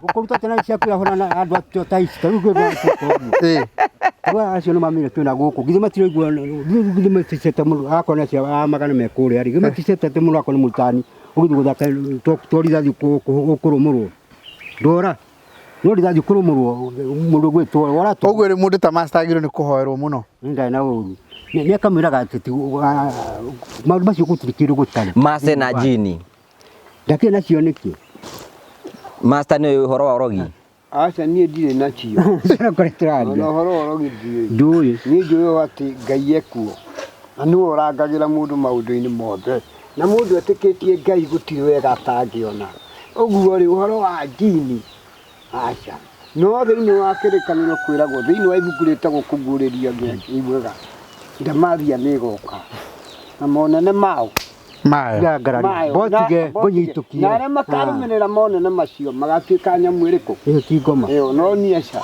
gũkũruta atĩa na ndĩ ciaku yahona andũ atio ta ici ta rĩu kwa acio nĩ mamire twĩna gũkũ githĩ matiraigua githĩ maticete mũndũ akona acio magana me kũrĩa rĩ githĩ maticete atĩ mũndũ akona mũrutani ũgĩthiĩ gũthaka twarithathi ũkũrũmũrwo ndora no rithathi ũkũrũmũrwo mũndũ gwĩtwo ũguo rĩ mũndũ ta master agĩrĩirwo nĩ kũhoerwo mũno ndarĩ na ũru nĩ akamwĩraga atĩ maũndũ macio gũtirĩ kĩndũ gũtarĩ master na jini ndakĩ nacio nĩkĩ master nĩ ũhoro wa ũrogi aca niĩ ndirĩ nacio ona ũhoro wa ũrogi ndũĩ niĩ njũĩ atĩ Ngai ekuo na nĩwe ũrangagĩra mũndũ maũndũ-inĩ mothe na mũndũ etĩkĩtie Ngai gũtirĩ wega atangĩona ũguo rĩ ũhoro wa jini aca no thĩinĩ wa kĩrĩkanĩro kwĩragwo thĩinĩ wa ibuku rĩtagwo kũguũrĩria Ngai ndamathia nĩgoka na monene mao botige ngũnyitũkie na arĩa makarũmĩrĩra monene macio magatuĩka nyamũ ĩrĩkũ ĩyo ti ngoma ĩyo no niĩ aca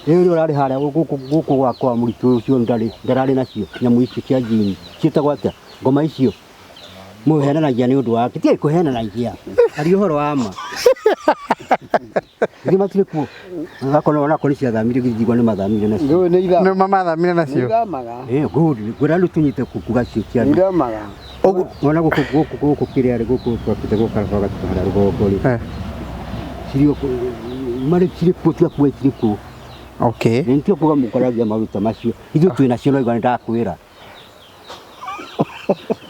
rĩu ũrarĩ harĩa gũkũ gwakwa mũritũ ũcio ndararĩ nacio nyamũ icio cia jini ciĩtagwo atĩa ngoma icio muhenanagia ni undu wake tie kuhenanagia ari uhoro wa ma ndi matire ku akona koni cia thamire githigwa ni mathamire na ndo ni ira no mama thamire nacio good gura tunyite kuga cio kia ira maga ogu wana guku kiria ari guku twakite gukara twakara rugo ri sirio mari kiri kutia kwetire ku okay nitio kuga mukaragia maruta macio ithu twina cio no igana ndakwira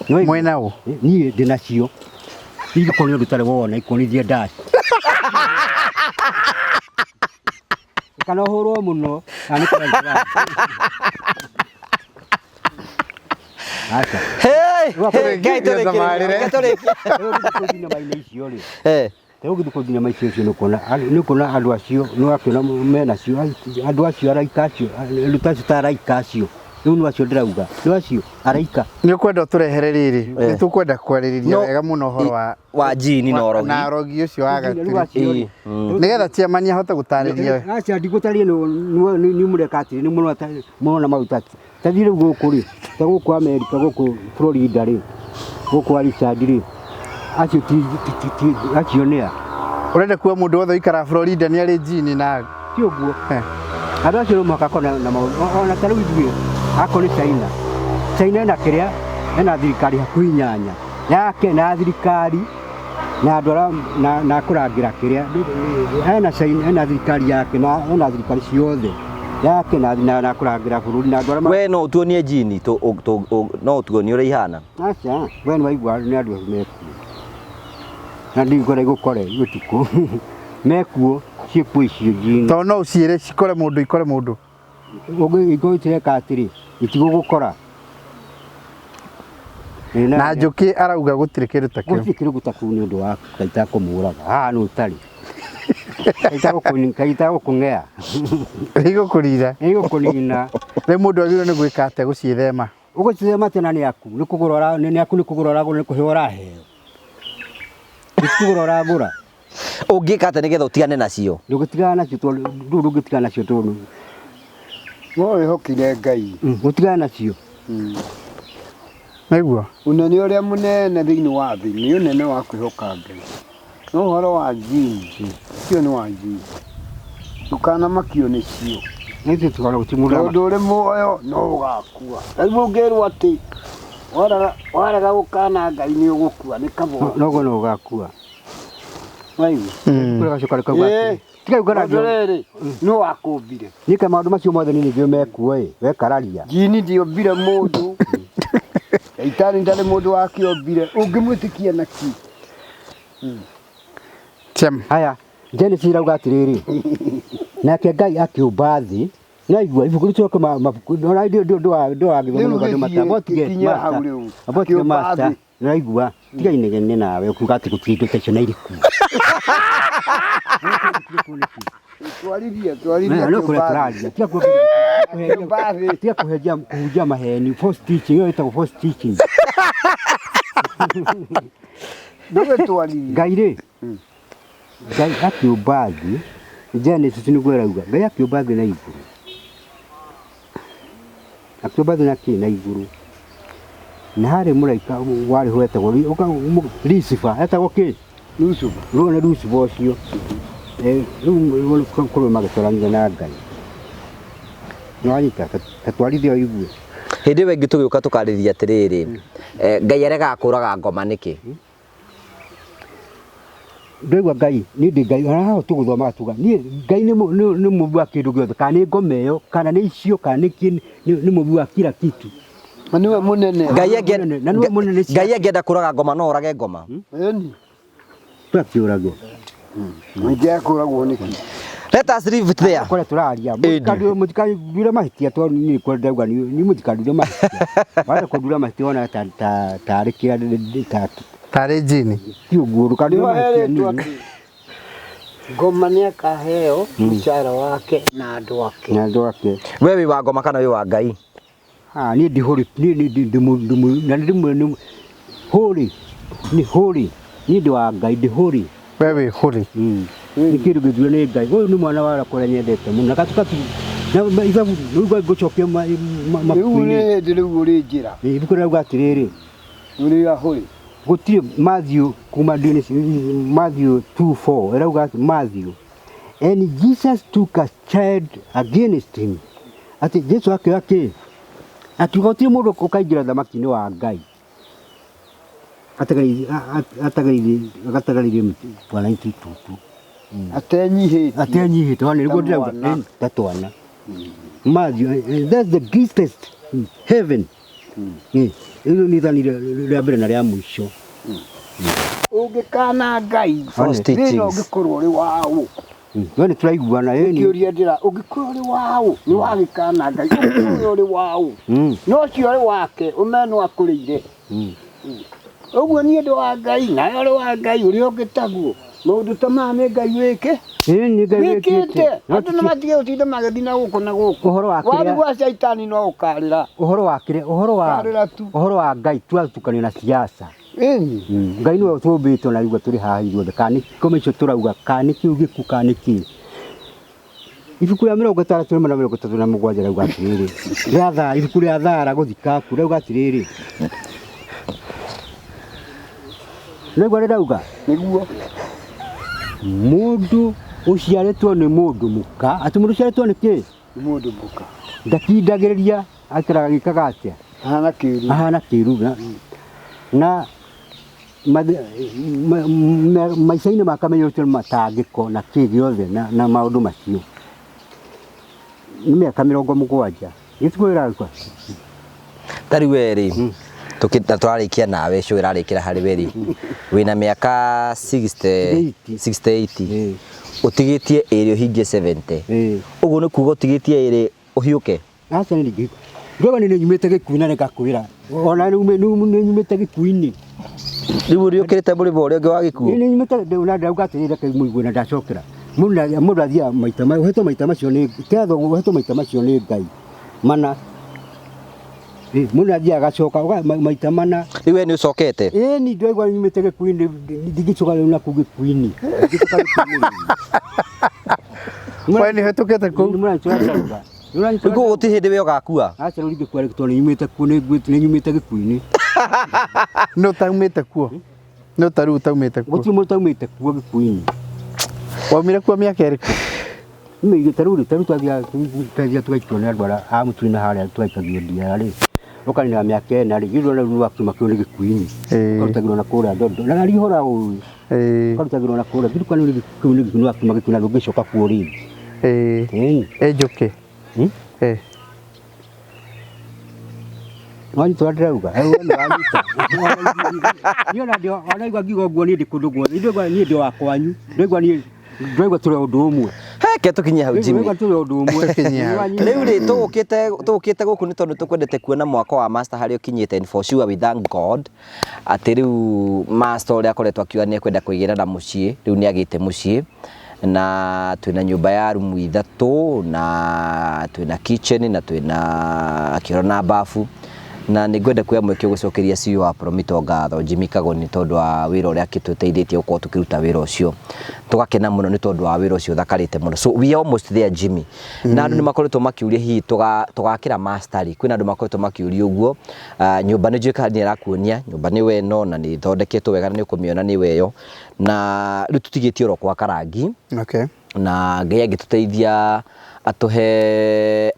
mwena u ni ndina cio igo koni rutare wona ikoni thia dash kana horo muno ani kana asa hey gai tore Teo githuko dinya maicio cio nukona andu acio no akiona mena cio andu acio araika acio lutaci taraika acio riu no acio ndirauga no acio araika ni ukwenda turehere riri ni tukwenda kwaririria wega muno horo wa jini na orogi na orogi ucio wa gatiri nigetha ciamania hote gutariria acia ndigutarie ni murekatiri ni muno mautati tathire guku ri ta guku America guku Florida ri guku Richard ri acio ti akionea urenda kuwa mundu wothe ikara Florida ni ari jini na ti uguo andu acio no makakona na ona taru ithuĩ akoni China na kiria ena thirikari hakuhi nyanya yake na thirikari na andu na kurangira kiria ena China ena thirikari yake na ena thirikari ciothe yake na kurangira bururi na andu we no tuonie jini no tuonie uri ihana acha we no waigua ni andu meku na ndigore gukore gutuku mekuo ciku icio jini to no uciire cikore mundu ikore mundu oge igoitire katiri itigugukora na njuki arauga gutire kindu takio gutire gutaku ni undu wa kaita kumuraga no tari kaita gukungea igo kunina we mundu agiro ni gwika ate guciithema ugucithema tena ni aku ni kugurora ni aku ni kugurora ni kuhiora he kugurora gura ungika ate nigetha utigane nacio ndugutigana nacio to ndugutigana nacio to Wowe hokire Ngai. Gutigana nacio. Naigua. Unene uria munene thiini wa thi ni unene wa kwihoka Ngai. No horo wa jini. Cio ni wa jini. Tukana makio ni cio. Nĩthĩ twara gutimura. Tondu uri muoyo no ugakua. Rĩu ngĩrwo ati waraga gukana Ngai ni ugukua ni kabo. Nogo no ugakua. Waigua. Kũrega cukari kagwa. Tiga ugana ndorere no wakumbire. Nika maundu macio mothe ni nĩguo mekuo we kararia. Jini ndiombire mundu. Itari ndari mundu wakiombire. Ungimwitikia naki. Haya, Genesis irauga atiriri. Nake Ngai akiumba thĩ. Naigua ibuku ricoke mabuku no ndo agithoma no mata botige mata naigua tiga inegene nawe ukuga ati gutinde techo na iriku twarithia no kuraria tiga kuhejia maheni first teaching yo ita first teaching ndoge twarithia Ngai ri Ngai akiumba thĩ Genesis ni gwirauga Ngai akiumba thĩ na iguru akiumba thĩ na iguru na hari muraika wari hwete gori uka Lucifer etagwo ki Lucifer rũna Lucifer ũcio rĩu kũrĩ magĩtwarania na Ngai no anyita tatwarithia igue hindi we gitu gĩuka tukarĩria atiriri Ngai arega akũraga ngoma niki ndegwa Ngai ni ndi Ngai araho tuguthoma tuga ni Ngai ni mubu wa kindu giothe kana ni ngoma ĩyo kana ni icio kana ni mubu wa kila kitu niwe munene Ngai angĩenda kũraga ngoma no orage ngoma eni twakiũragwo ngia kũragwo niki let us leave there kore turaria mutikandure mahitia to ni kwendauga ni mutikandure mahitia wala kundura mahitia ona tarĩ kĩra tarĩ jini ti ũguo kandure mahitia ngoma ni akaheo mshahara wake na andũ ake we wi wa ngoma kana wi wa Ngai ni ndihori ni hori ni hori ni ndo wa Ngai ndihori wewe hori ni kindu githwe ni Ngai uyu ni mwana wa kũrĩa nyendete mũno gatukatu na ithabu nĩgũcokia rĩu nĩ hĩndĩ rĩu ũrĩ njĩra ibuku rĩrauga atĩrĩrĩ Uri ahuri. Gutire Matthew kuma Matthew 2:4 erauga Matthew, and Jesus took a child against him. Ati Jesu akĩoya akĩgotire mũndũ ũkaingĩra thamaki-inĩ wa Ngai atagaire twana itutu atenyihĩte wana nĩguo ndĩrauga tatwana Matthew, that's the greatest heaven. Ilo ni thani rĩa mbere na rĩa mũico. Ũngĩkana Ngai rĩrĩa ũngĩkorwo ũrĩ waũ. Nĩ tũraiguana Kĩũria ndĩra ũngĩkorwo ũrĩ waũ nĩ wagĩkana Ngai ũngĩkorwo ũrĩ waũ no ũcio ũrĩ wake ũmenwo akũrĩire. Ũguo niĩ ndĩ wa Ngai nawe ũrĩ wa Ngai ũrĩa ũngĩtaguo maũndũ ta maya nĩ Ngai wĩke. Nĩ Ngai wĩkĩte. Andũ nĩ matige gũtinda magĩthiĩ na gũkũ na gũkũ. Warigua caitani no ũkarĩra. Ũhoro wa Ngai twatukanio na siasa. Ngai nĩwe ũtũmbĩte na igua tũrĩ haha ithuothe kana kome icio tũrauga kana kĩu gĩkuũ kana kĩ. Ibuku rĩa 33:37 rauga atĩrĩrĩ rĩatha ibuku rĩa Thara gũthikaku rauga atĩrĩrĩ nĩguo rĩrauga nĩguo mũndũ ũciarĩtwo nĩ mũndũ mũka atĩ mũndũ ũciarĩtwo nĩ kĩ? Nĩ mũndũ mũka ndakindagĩrĩria akĩraga gĩkaga atĩa ahana kĩĩru na maica-inĩ makamenyerwo matangĩko na kĩ gĩothe na maũndũ macio nĩ mĩaka 70 gĩtugo gĩrakwa tari werĩ tũrarĩkia nawe show ĩrarĩkĩra harĩ werĩ wĩna mĩaka 68 ũtigĩtie ĩrĩ ũhingie 70 ũguo nĩ kuuga ũtigĩtie ĩrĩ ũhiũke aca nĩ ndĩ ngoga nĩ nyumĩte gĩkuũ na nĩngakwĩra ona nĩ nyumĩte gĩkuũ-inĩ rĩu ũrĩũkĩrĩte mũrĩmo ũrĩa ũngĩ wa gĩkuũ nĩ nyumĩte na ndauga atĩrĩrĩ reke mũigue na ndacokera mũndũ athiaga maita ũhetwo maita macio nĩ ketho ũhetwo maita macio nĩ Ngai mana mũndũ athiaga agacoka maita mana rĩu we nĩ ũcokete nĩ ndĩraigua nyumĩte gĩkuũ-inĩ ndigĩcoka rĩu nakũu gĩkuũ-inĩ we nĩ hetũkĩte kũu rĩu gũtirĩ hĩndĩ we ũgakua aca rĩu ingĩkua tondũ nĩ nyumĩte kuo nĩ nyumĩte gĩkuũ-inĩ no taumĩte kuo no tarĩu taumĩte kuo gũtirĩ mũndũ taumĩte kuo gĩkuũ-inĩ waumire kuo mĩaka ĩrĩkũ mĩigĩte rĩu twathiaga tũgaikio nĩ andũ arĩa a mũturi-inĩ harĩa twaikagio ndia rĩ ũkanina mĩaka 4 rĩ gĩthũa rĩu wakiuma kĩo nĩ gĩkuũ-inĩ ũkarutagĩrwo na kũrĩa ndondo na rĩhora ũũ ũkarutagĩrwo na kũrĩa thirikari nĩ kĩu nĩ gĩkuũ wakiuma gĩkuũ na ndũngĩcoka kuo rĩngĩ njũkĩ Wani tu adrauga. Niona ndio anaigwa ngigo guo ni ndikundu guo. Ndigwa ni ndio wakwanyu. Ndigwa turi undu umwe. Heke tukinye hau Jimmy. Ndigwa turi undu umwe. Riu ri tugukite guku ni tondu tukwendete kuona mwaka wa master hari ukinyite and for sure we thank God. Ati riu master uria akoretwo akiuga ni ekwenda kuigira na mucii. Riu ni agite mucii. Na twina nyumba ya rumu 3 na twina kitchen na twina kiro na bafu na nĩngwenda kuoya mweke gũcokeria CEO wa Promito ngatho Jimmy Kagoni tondu wa wĩra ũrĩa akĩtũteithĩtie gũkorwo tũkĩruta wĩra ũcio tũgakena mũno nĩ tondu wa wĩra ũcio thakarĩte mũno so we are almost there Jimmy na andũ nĩ makoretwo makiuria hihi tũgakĩra master kwĩna andũ makoretwo makiuria ũguo nyũmba nĩ njũĩka nĩ arakuonia nyũmba nĩ weno na nĩ thondeketwo wega nĩ ũkũmĩona nĩ weyo na rĩu tũtigĩtie oro kwa karangi okay na Ngai agĩtũteithia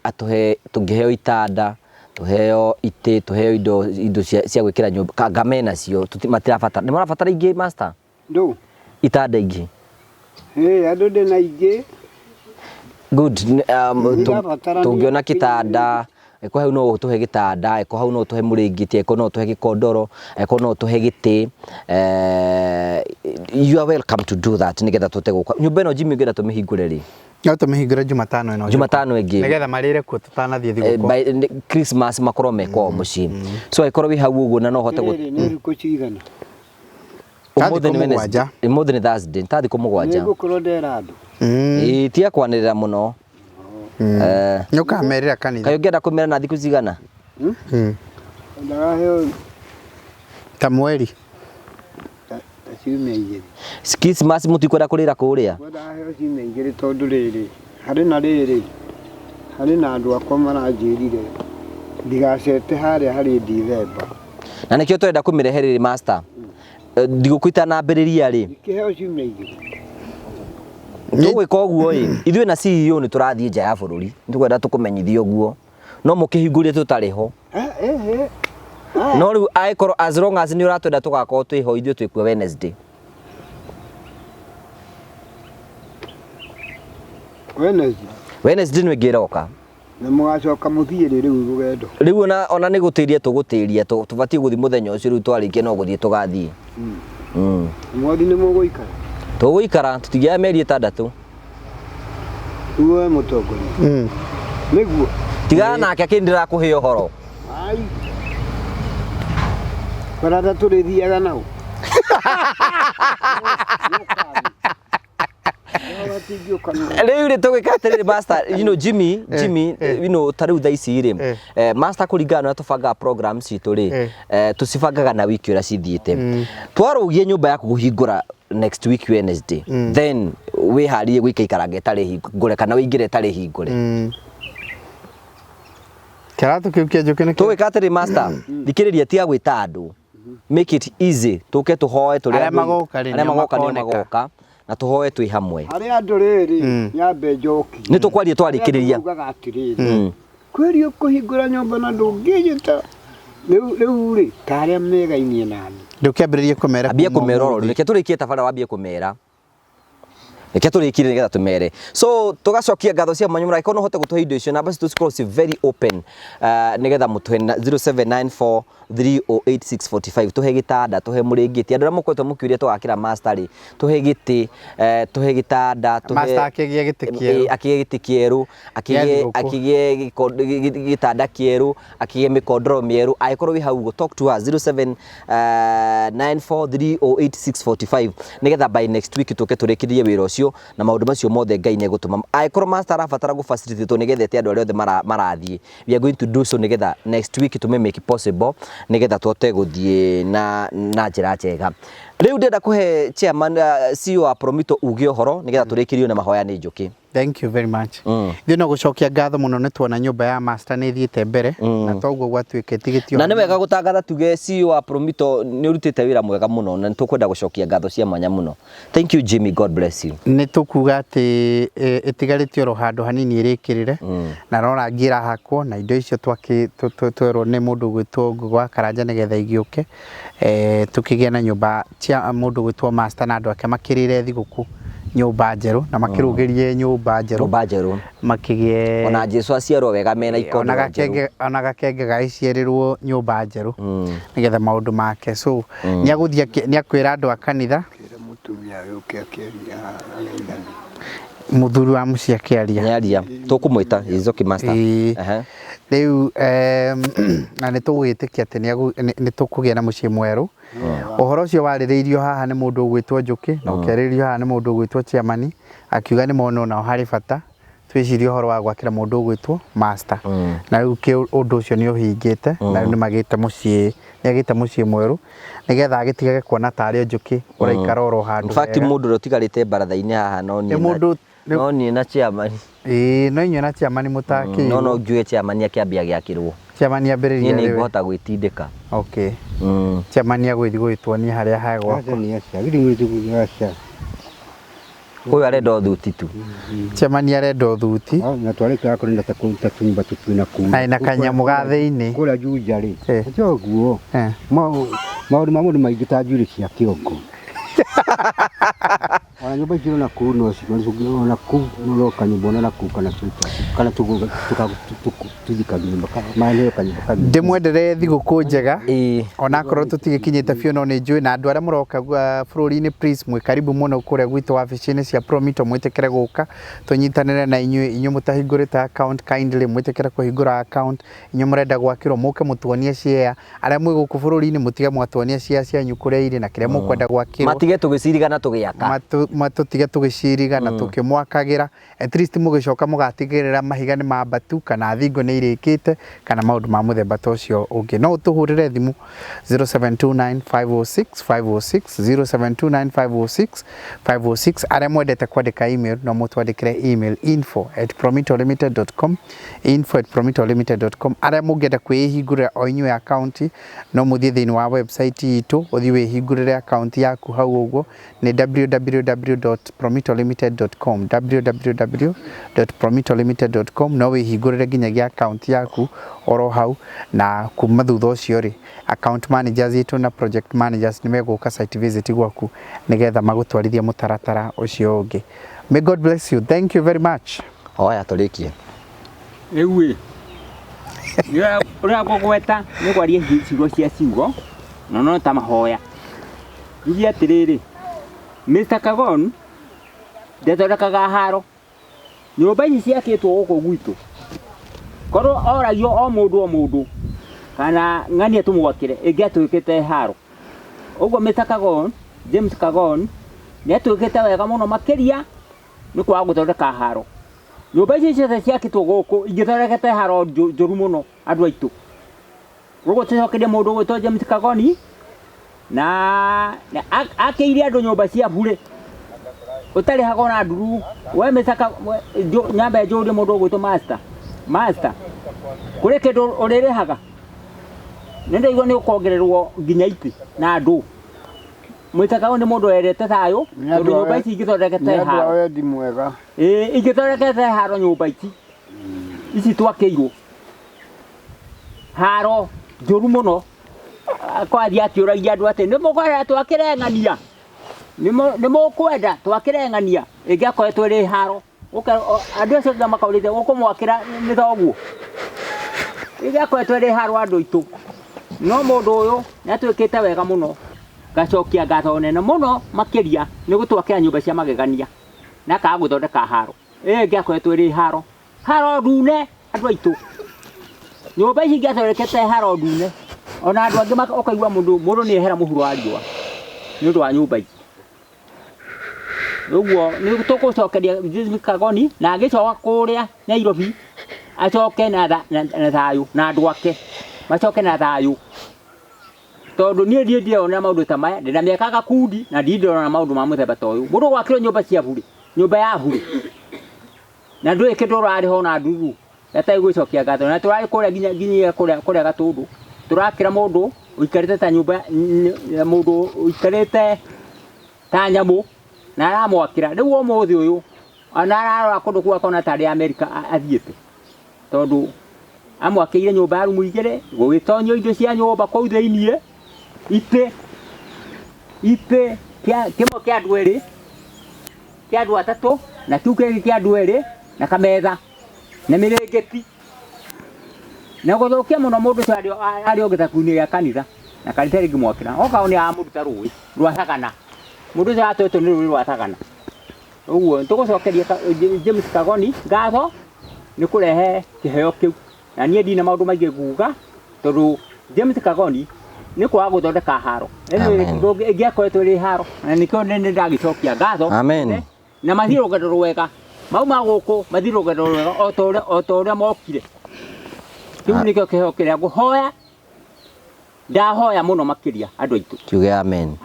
atuhe tungiheo itanda tuheo ite tuheo indo cia gwikira nyumba ngamena cio matirabatara ni marabatara ingi master ndo itanda ingi andu ndina ingi good tungiona kitanda eko hau no tuhe gitanda eko hau no tuhe muringiti eko no tuhe gikondoro eko no tuhe giti you are welcome to do that nigetha tutegukwa nyumba ino Jimmy ngenda tumihingure ri no tumihingure Jumatano ino Jumatano ingi nigetha marire ku tutanathie thigũkũ by Christmas makorwo meko muci so ikorwo wi hau uguo na no hote ni ruko cigana umuthi ni Wednesday umuthi ni Thursday ntathi ku mugwanja ngukorwo ndera andu tia kwanirira muno nĩũkamerĩra kanitha kayo ngenda kumera na thiku cigana ndaheo ta mweri ciumia igĩrĩ Christmas mutikwenda kurira kuria ndaheo ciumia igĩrĩ tondu rĩrĩ harĩ na andũ akwa maranjĩrire ndigacete harĩa harĩ December Na nikio twenda kumireherera master. Ndigukwita na mbiriria ri. Kiheo ciumia igiri. Tugwika uguo ithuĩ na CEO ni turathie nja ya bururi nitũkwenda tukumenyithia uguo no mukihingurie tutari ho no riu aikorwo as long as ni uratwenda tugakorwo twiho ithuĩ twikuo Wednesday nĩ ngiroka na mugacoka muthie riu rugendo riu ona ni gutiria tugutiria tubatie guthi muthenya ucio riu twarikie no guthie tugathie mwathi ni muguikara tuguikara tutigia meri 6 uwe mutongoria niguo tigana nake akindira kuhe uhoro ai barata turithiaga nao riu ri tugwika atiriri master Jimmy you know tariu thaa ici ri master kuringana na tubanga program citu ri tucibangaga na wiki ura cithiite twarugie nyumba yaku guhingura next week Wednesday then we harie gwikaikarange tari hingure kana wingire tari hingure Karato kiukia njukene tugwika atiriri master thikiriria tia gwita andu make it easy tuke tuhoe turi aria magoka na tuhoe twi hamwe ari andu riri nyambe njoki ni tukwaria twarikiriria kweri kuhingura nyumba na ndungijita riu ri taria megainie nani ndukiambiririe kumera ambia kumera reke turikie tabara wambie kumera reke turikire nigetha tumere so tugacokia ngatho cia mwanyu muraiko no hote gutuhe indo icio namba citu cikorwo ci very open nigetha mutuhe 0794 308 tuhe gitanda tuhe muringiti andu mukwetwo mukiuria twakira master ri tuhe giti tuhe gitanda tuhe master akigie giti kieru akigie giti kieru akigie gitanda kieru akigie mikondoro mieru aikorwo wi hau go talk to us 0794308645 nigetha by next week tuke turikirie wira ucio na maundu macio mothe Ngai ne gutuma aikorwo master arabatara gu facilitate nigetha andu aria othe marathie we are going to do so nigetha next week to make it possible nigetha twote guthie na njira njega riu ndenda kuhe chairman CEO wa Promito uge horo nigetha turikirio na mahoya ni njuki. Thank you very much. Thio no gucokia ngatho muno ni tuona nyumba ya master ni thiete mbere na toguo gwatuike tigitio na ni wega gutangatha tuge CEO wa Promito ni urutite wira mwega muno na tukwenda gucokia ngatho cia mwanya muno. Thank you Jimmy, God bless you. Ni tukuga ati itigaritio ro handu hanini irikirire na rora ngira hakwo na indo icio twero ni mundu gwitwo gwa Karanja nigetha igiuke tukigia na nyumba cia mundu gwitwo master na andu ake makirire thiguku nyumba njeru na makirugirie nyumba njeru makigie ona Jesu aciarwo wega mena ikono ona gakenge gaicierirwo nyumba njeru nigetha maundu make so niaguthia niakwira andu a kanitha mutumia yuke akiria muthuri wa mucia kiaria tukumwita izoki master riu na ni tugwitikia ati ni tukugia na mucie mweru uhoro ucio waririirio haha ni mundu gwitwo Njuki na ukeririo haha ni mundu gwitwo Chairman akiuga ni mono na hari bata twicirie uhoro wa gwakira mundu gwitwo master na riu ki undu ucio ni uhingite na ni magite mucie mweru nigetha agitigage kuona tari Njuki uraikara oro handu in fact mundu rotigarite baratha-ini haha no ni na Chairman no inyo na Chairman mutaki no njuye Chairman akiambia giakirwo Chairman ambiriria ni ngota gwitindika okay Chairman agwithi gwitwo ni haria hagwa huyu arenda thuti tu Chairman arenda thuti na twareka kurenda ta kunta tumba tutwina ku na ina kanyamu gathini kura juja ri joguo maundu mamundu maingi ta njuri cia kiongo ona nyumba icio na kuu no cigona na kuu no kanyumba na kuu kana tuthika nyumba maeneo kanyumba ndimwendere thiguku njega ona korwo tutigikinyite biu no ni njui na andu aria muroka bururi-ini please mwe karibu muno kuria gwitu wabici-ini cia Promito mwitikire guka tunyitanire na inyu mutahingurite account kindly mwitikire kuhingura account inyu murenda gwakirwo muke mutuonie share aria mwi guku bururi-ini mutige mwatuonie share cianyu kuria iri na kiria mukwenda gwakirwo matige tugicirigana tugiaka matutige tugicirigana tukimwakagira at least mugicoka mugatigirira mahiga ni mambatu kana thingo ni irikite kana maundu ma muthemba tocio ungi no tuhurire thimu 0729506506 aria mwendete kwandika email no mutwandikire email info@promittolimited.com aria mungienda kwihingurira o inywe account no muthie thiini wa website itu uthie wihingurire account yaku hau uguo ni www.promittolimited.com no wihingurire nginyagia account yaku oro hau na kuma thutha ucio ri account managers itu na project managers ni meguka site visit gwaku nigetha magutwarithia mutaratara ucio ungi. May God bless you. Thank you very much. Oya turikie ewe ura gogweta ni gwarie ciugo cia ciugo no ta mahoya ngi atiriri Mr. Kagon ndethondekaga haro nyumba ici ciakitwo guku gwitu korwo oragio o mundu kana ng'ania tumwakire ingiatwikite haro uguo Mr. Kagon James Kagon ni atwikite wega muno makiria ni kwa guthondeka haro nyumba ici ciakitwo guku ingithondekete haro njuru muno andu aitu uguo tucokerie mundu gwitwo James Kagoni na akeire andu nyumba cia bure utari hagona nduru we Mr. nyamba njuri mundu gwitwo master kuri kindu uririhaga nende igwa ni ukongererwo nginya iti na andu Mr. Kagoni mundu erete thayo tondu nyumba ici ingithondekete haro wendi mwega ingithondekete haro nyumba ici twakeirwo haro njuru muno kwathi atiuragia andu ati ni mukwenda twakireng'ania ni mukwenda twakireng'ania ingiakoretwo ri haro andu acio nga makaurite gukumwakira ni thoguo ingiakoretwo ri haro andu itu no mundu uyu ni atwikite wega muno gacokia ngatho nene muno makiria ni gutwakira nyumba cia magegania na ka guthondeka haro ingiakoretwo ri haro ndune andu aitu nyumba ici ngiathondekete haro ndune ona andu angi okaigua mundu ni ehera muhuro wa riua ni undu wa nyumba ici uguo ni tugucokeria James Kagoni na agicoka kuria Nairobi acoke na thayu na andu ake macoke na thayu tondu nie ndiona maundu ta maya ndina miaka gakundi na ndiona maundu ma muthemba ta uyu mundu gwakirwo nyumba cia bure nyumba ya bure na ndu ikitu rari ho na nduru yatai gwicokia ngatho na turari kuria nginya kuria gatundu turakira mundu uikarite ta nyumba mundu uikarite ta nyamu na aramwakira riu umuthi uyu ana ararora kundu kwa kona tari America athiete tondu amwakire nyumba ya rumu igire gugitonyo indo cia nyumba kuu thiinie ite kimo kia andu eri kia andu atatu na kiu kingi kia andu eri na kametha na mirengeti na guthukia muno mundu cio ari ogithaku-ini gia kanitha na kanitha ringi mwakira oka ni amuruta rui rwathagana mundu cio atwetwo ni rui rwathagana uguo tugucokeria James Kagoni ngatho ni kurehe kiheo kiu na nie ndina maundu maingi nguga tondu James Kagoni ni kwa guthondeka haro ingiakoretwo ri haro na nikio nene ndagicokia ngatho na mathire rugendo rwega mau ma guku mathire rugendo rwega o ta uria mokire kiu nikio kiheo kiria nguhoya ndahoya muno makiria andu aitu kiuge amen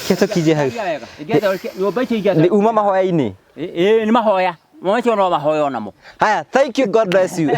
Keto kije hau ni uma mahoya-ini ni mahoya macio no mahoya onamo haya thank you God bless you